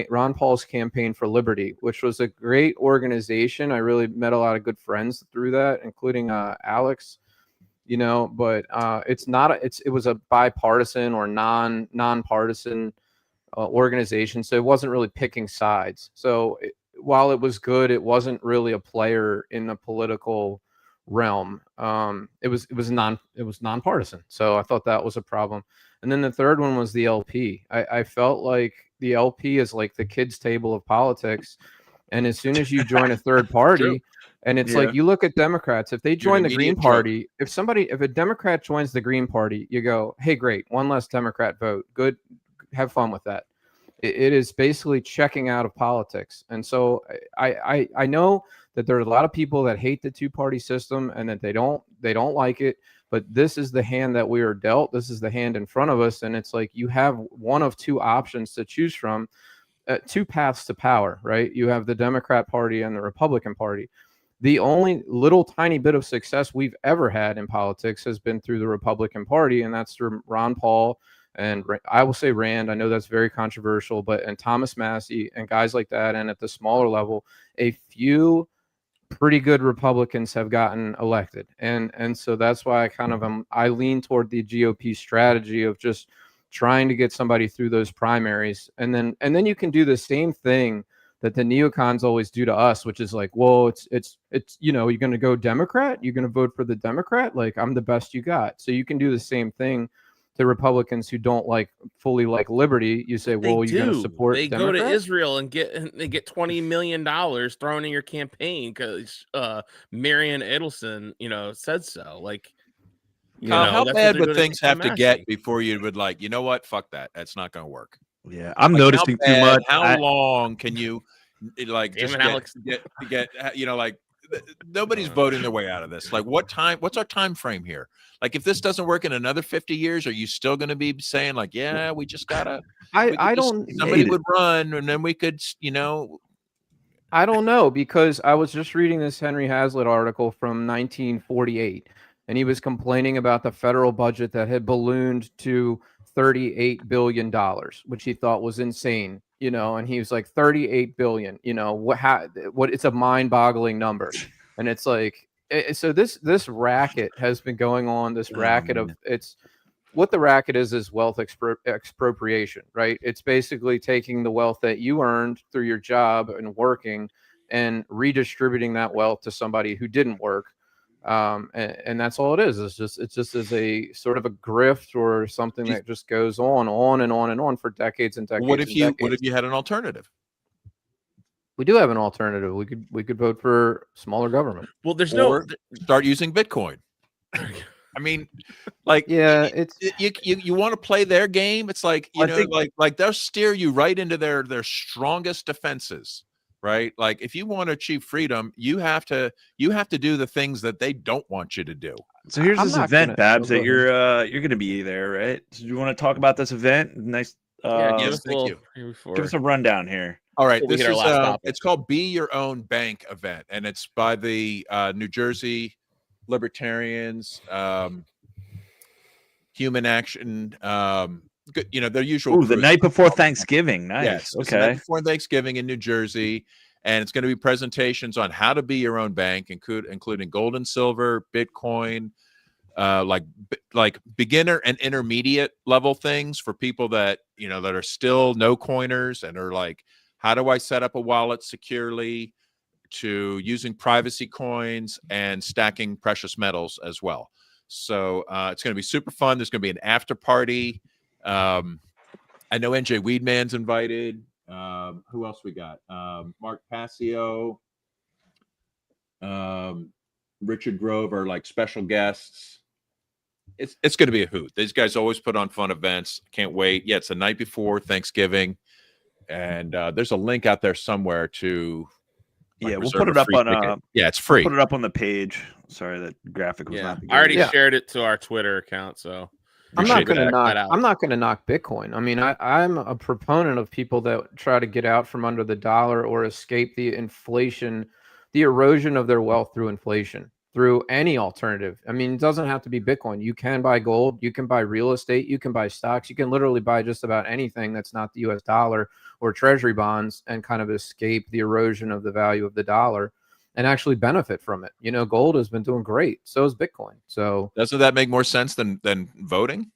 Ron Paul's Campaign for Liberty, which was a great organization. I really met a lot of good friends through that, including Alex. You know, but it was a bipartisan or nonpartisan organization, so it wasn't really picking sides. So while it was good, it wasn't really a player in the political realm. It was nonpartisan. So I thought that was a problem. And then the third one was the LP. I felt like the LP is like the kids' table of politics. And as soon as you join a third party, and it's like, you look at Democrats, if they join the Green Party, if a Democrat joins the Green Party, you go, hey, great, one less Democrat vote. Good. Have fun with that. It is basically checking out of politics. And so I know that there are a lot of people that hate the two-party system and that they don't like it. But this is the hand that we are dealt. This is the hand in front of us. And it's like you have one of two options to choose from, two paths to power, right? You have the Democrat Party and the Republican Party. The only little tiny bit of success we've ever had in politics has been through the Republican Party, and that's through Ron Paul and I will say Rand. I know that's very controversial, and Thomas Massey and guys like that. And at the smaller level, a few pretty good Republicans have gotten elected. And so that's why I lean toward the GOP strategy of just trying to get somebody through those primaries. And then you can do the same thing that the neocons always do to us, which is like, well, it's you're going to go Democrat. You're going to vote for the Democrat. Like, I'm the best you got. So you can do the same thing to Republicans who don't fully like liberty. You say, well, you're going to support They Democrat? go to Israel and get $20 million thrown in your campaign because Marianne Edelson, said so. Like, how that's what bad they're would doing things to have to Massey. get before you would like, you know what? Fuck that. That's not going to work. Yeah, I'm Like, noticing too much. How long can you just Damn it, Alex. get nobody's voting their way out of this. Like, what's our time frame here? Like, if this doesn't work in another 50 years, are you still going to be saying like, yeah, we just gotta, somebody would run and then we could, I don't know, because I was just reading this Henry Hazlitt article from 1948, and he was complaining about the federal budget that had ballooned to $38 billion, which he thought was insane, and he was like, 38 billion, what it's a mind-boggling number. And it's like, so this racket has been going on, this racket of what the racket is wealth expropriation, right? It's basically taking the wealth that you earned through your job and working and redistributing that wealth to somebody who didn't work. And that's all it is. It's just as a sort of a grift or something that just goes on and on and on for decades and decades. What if you had an alternative? We do have an alternative. We could vote for smaller government. Well, there's start using Bitcoin. I mean, like, yeah, you want to play their game. It's like, like they'll steer you right into their strongest defenses. Right? Like, if you want to achieve freedom, you have to do the things that they don't want you to do. So here's this event, Babs, that you're going to be there, right? So you want to talk about this event? Nice. Yes, thank you. Give us a rundown here. All right, this is it's called Be Your Own Bank event, and it's by the New Jersey Libertarians, Human Action. Their usual. Ooh, the night before Thanksgiving. Nice. Yes, okay. It's the night before Thanksgiving in New Jersey, and it's going to be presentations on how to be your own bank, including gold and silver, Bitcoin, like beginner and intermediate level things for people that that are still no coiners and are like, how do I set up a wallet securely, to using privacy coins and stacking precious metals as well. So it's going to be super fun. There's going to be an after party. I know NJ Weedman's invited. Who else we got? Mark Passio, Richard Grove are like special guests. It's going to be a hoot. These guys always put on fun events. Can't wait. Yeah, it's the night before Thanksgiving, and there's a link out there somewhere to. We'll put it up on. It's free. We'll put it up on the page. Sorry, that graphic was not. I already shared it to our Twitter account, so. I'm not going to knock Bitcoin. I mean, I'm a proponent of people that try to get out from under the dollar or escape the inflation, the erosion of their wealth through inflation, through any alternative. I mean, it doesn't have to be Bitcoin. You can buy gold, you can buy real estate, you can buy stocks, you can literally buy just about anything that's not the US dollar or treasury bonds and kind of escape the erosion of the value of the dollar and actually benefit from it. Gold has been doing great. So is Bitcoin. So doesn't that make more sense than voting?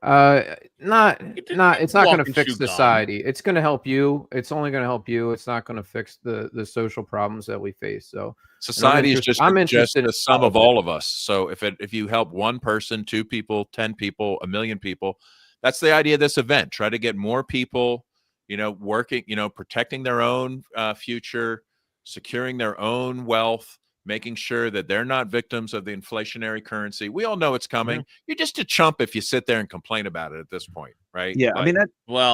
It's not going to fix society. It's going to help you. It's only going to help you. It's not going to fix the social problems that we face. So society is just the sum of all of us. So if you help one person, 2 people, 10 people, 1 million people, that's the idea of this event. Try to get more people, working, protecting their own future, securing their own wealth, making sure that they're not victims of the inflationary currency. We all know it's coming. You're just a chump if you sit there and complain about it at this point, right? Yeah, Like, I mean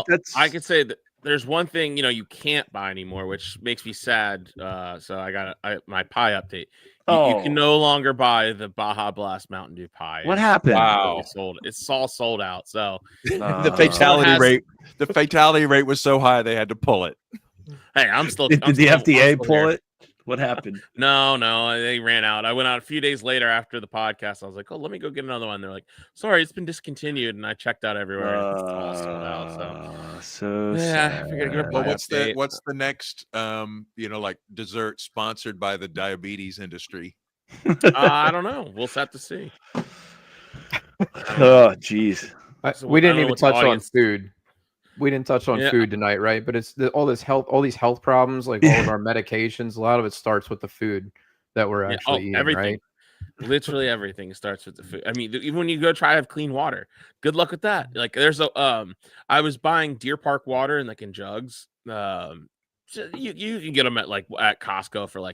that's I could say that there's one thing you can't buy anymore, which makes me sad. So I got my pie update. You can no longer buy the Baja Blast Mountain Dew pie. what happened. Wow. It's all sold out. So the fatality rate was so high they had to pull it. hey, I'm still. Did the FDA pull it? What happened? No, they ran out. I went out a few days later after the podcast. I was like, oh, let me go get another one. They're like, sorry, it's been discontinued. And I checked out everywhere. And it's all sold out. So sad. I figured I'd get a Well, pie what's the next like dessert sponsored by the diabetes industry? I don't know. We'll have to see. Oh, geez. We didn't even what the touch on audience- food. We didn't touch on Yeah. food tonight, right? But it's all these health problems, like all of our medications. A lot of it starts with the food that we're actually eating, everything. right? Literally everything starts with the food. I mean, even when you go try to have clean water, good luck with that. Like there's I was buying Deer Park water in jugs. So you can get them at Costco for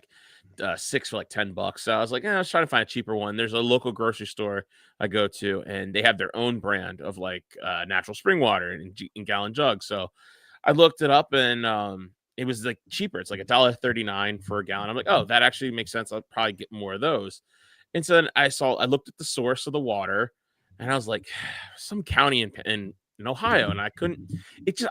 6 for $10. So I was like, I was trying to find a cheaper one. There's a local grocery store I go to, and they have their own brand of natural spring water in gallon jugs. So I looked it up, and it was cheaper. It's $1.39 for a gallon. I'm like, oh, that actually makes sense. I'll probably get more of those. And so then I looked at the source of the water, and I was like, some county in Ohio, and I couldn't.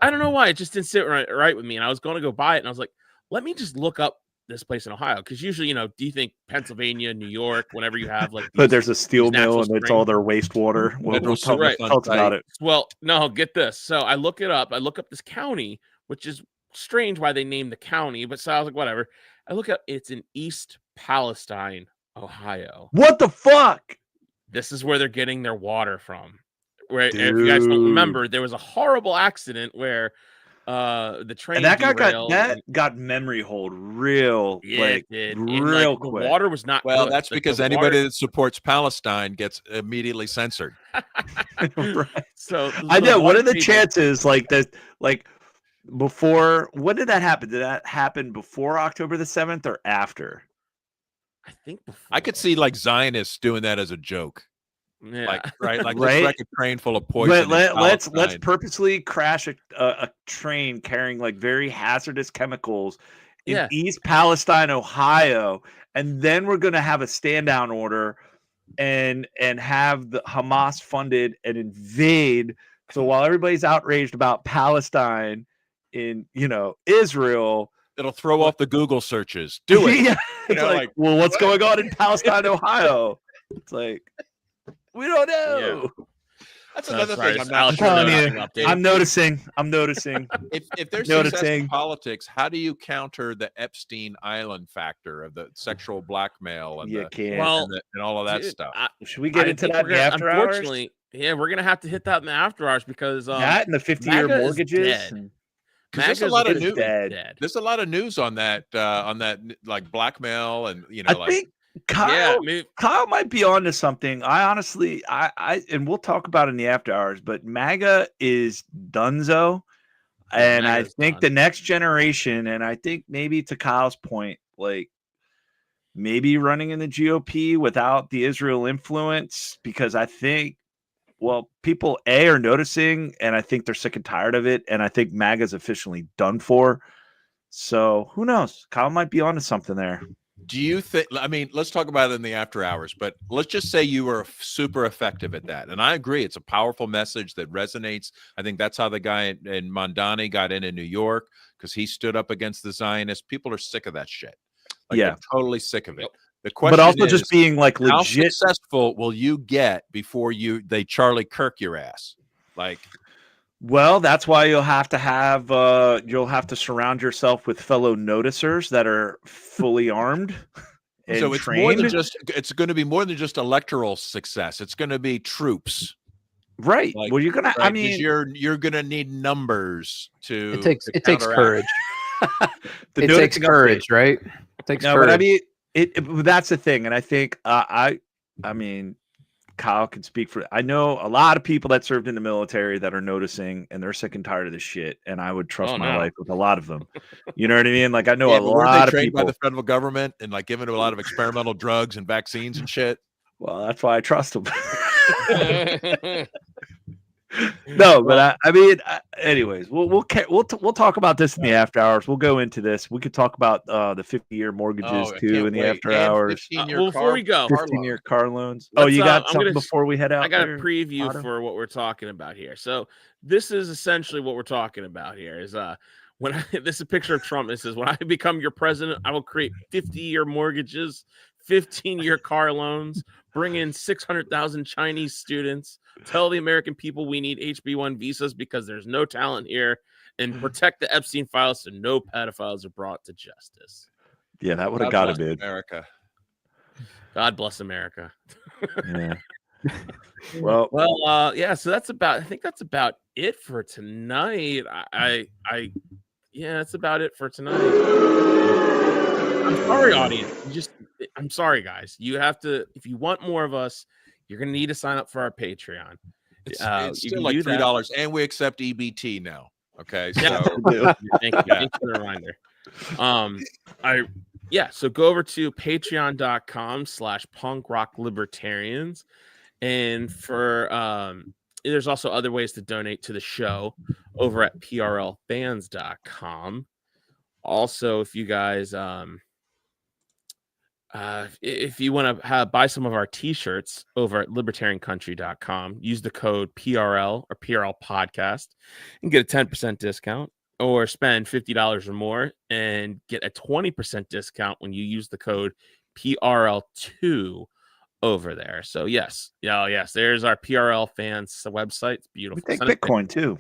I don't know why it just didn't sit right with me. And I was going to go buy it, and I was like, let me just look up this place in Ohio, because usually, do you think Pennsylvania, New York, whenever you have but there's a steel mill and it's springs. all their wastewater. We'll talk about it. Well, no, get this. So I look it up. I look up this county, which is strange why they named the county, but so I was like, whatever. I look up, it's in East Palestine, Ohio. What the fuck? This is where they're getting their water from. Where, if you guys don't remember, there was a horrible accident where the train and that derailed got memory hold real quick. The water was not good. That's because anybody that supports Palestine gets immediately censored. Right. So I know. What are the chances before? When did that happen? Did that happen before October the 7th or after? I think before. I could see Zionists doing that as a joke. Yeah. Let's Right? wreck a train full of poison. Let's purposely crash a train carrying very hazardous chemicals in East Palestine, Ohio, and then we're gonna have a stand down order and have the Hamas funded and invade. So while everybody's outraged about Palestine in Israel, it'll throw off the Google searches. Do it. Yeah, it's well, what's going on in Palestine, Ohio? It's we don't know. Yeah. That's another thing. I'm noticing. If there's successful politics, how do you counter the Epstein Island factor of the sexual blackmail and and all of that stuff? Should we get into that in the after hours? Unfortunately, yeah, we're gonna have to hit that in the after hours because that and the 50-year mortgages. Because there's a lot of news. There's a lot of news on that blackmail and I think Kyle might be onto something. I honestly, and we'll talk about it in the after hours, but MAGA is donezo. And I think the next generation, and I think maybe to Kyle's point, maybe running in the GOP without the Israel influence, because I think, people are noticing, and I think they're sick and tired of it. And I think MAGA is officially done for. So who knows? Kyle might be onto something there. Do you think, let's talk about it in the after hours, but let's just say you were super effective at that. And I agree. It's a powerful message that resonates. I think that's how the guy in Mondani got in New York, because he stood up against the Zionists. People are sick of that shit. They're totally sick of it. The question but also is, just being legit. How successful will you get before they Charlie Kirk your ass? Well, that's why you'll have to surround yourself with fellow noticers that are fully armed. So it's trained. more than it's going to be more than just electoral success. It's going to be troops. Right. Well, you're gonna. I mean, you're gonna need numbers to. It takes courage. It takes courage, right? It takes courage. But I mean, that's the thing, and I think I mean, Kyle can speak for. I know a lot of people that served in the military that are noticing, and they're sick and tired of this shit. And I would trust my life with a lot of them. You know what I mean? Like I know Yeah, a but weren't lot they of trained people by the federal government and like given a lot of experimental drugs and vaccines and shit. Well, that's why I trust them. No, but I mean, anyways, we'll talk about this in the after hours. We'll go into this. We could talk about the 50-year mortgages too in the after hours. Well, before we go, 15-year car loans. Oh, you got something before we head out? I got there, a preview Otto? for what we're talking about here. So this is essentially what we're talking about here. Is this is a picture of Trump. It says, "When I become your president, I will create 50-year mortgages, 15-year car loans, bring in 600,000 Chinese students, tell the American people we need HB1 visas because there's no talent here, and protect the Epstein files so no pedophiles are brought to justice." Yeah, that would have got him in. America. God bless America. Yeah. Well, yeah. So I think that's about it for tonight. Yeah, that's about it for tonight. I'm sorry, audience. I'm sorry, guys. You have to, if you want more of us, you're gonna need to sign up for our Patreon. It's You still can like do that. $3, and we accept EBT now. Okay, so Yeah. Thank you. Thanks for the reminder. So go over to patreon.com/punkrocklibertarians, and for there's also other ways to donate to the show over at prlfans.com. Also, if you guys if you want to buy some of our t-shirts over at libertariancountry.com, use the code PRL or PRL Podcast and get a 10% discount, or spend $50 or more and get a 20% discount when you use the code PRL2 over there. So yes, there's our PRL fans website. It's beautiful. We take Bitcoin too.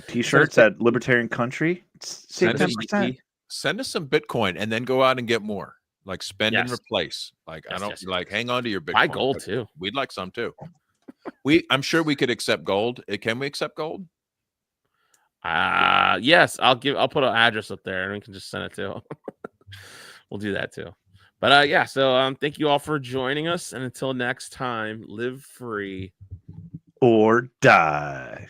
T-shirts at Libertarian Country. Save 10%. Send us some Bitcoin and then go out and get more. Like spend and replace. Like Yes. hang on to your Bitcoin. Buy gold too. We'd like some too. I'm sure we could accept gold. Can we accept gold? Yes, I'll put an address up there and we can just send it to. We'll do that too. But so thank you all for joining us, and until next time, live free or die.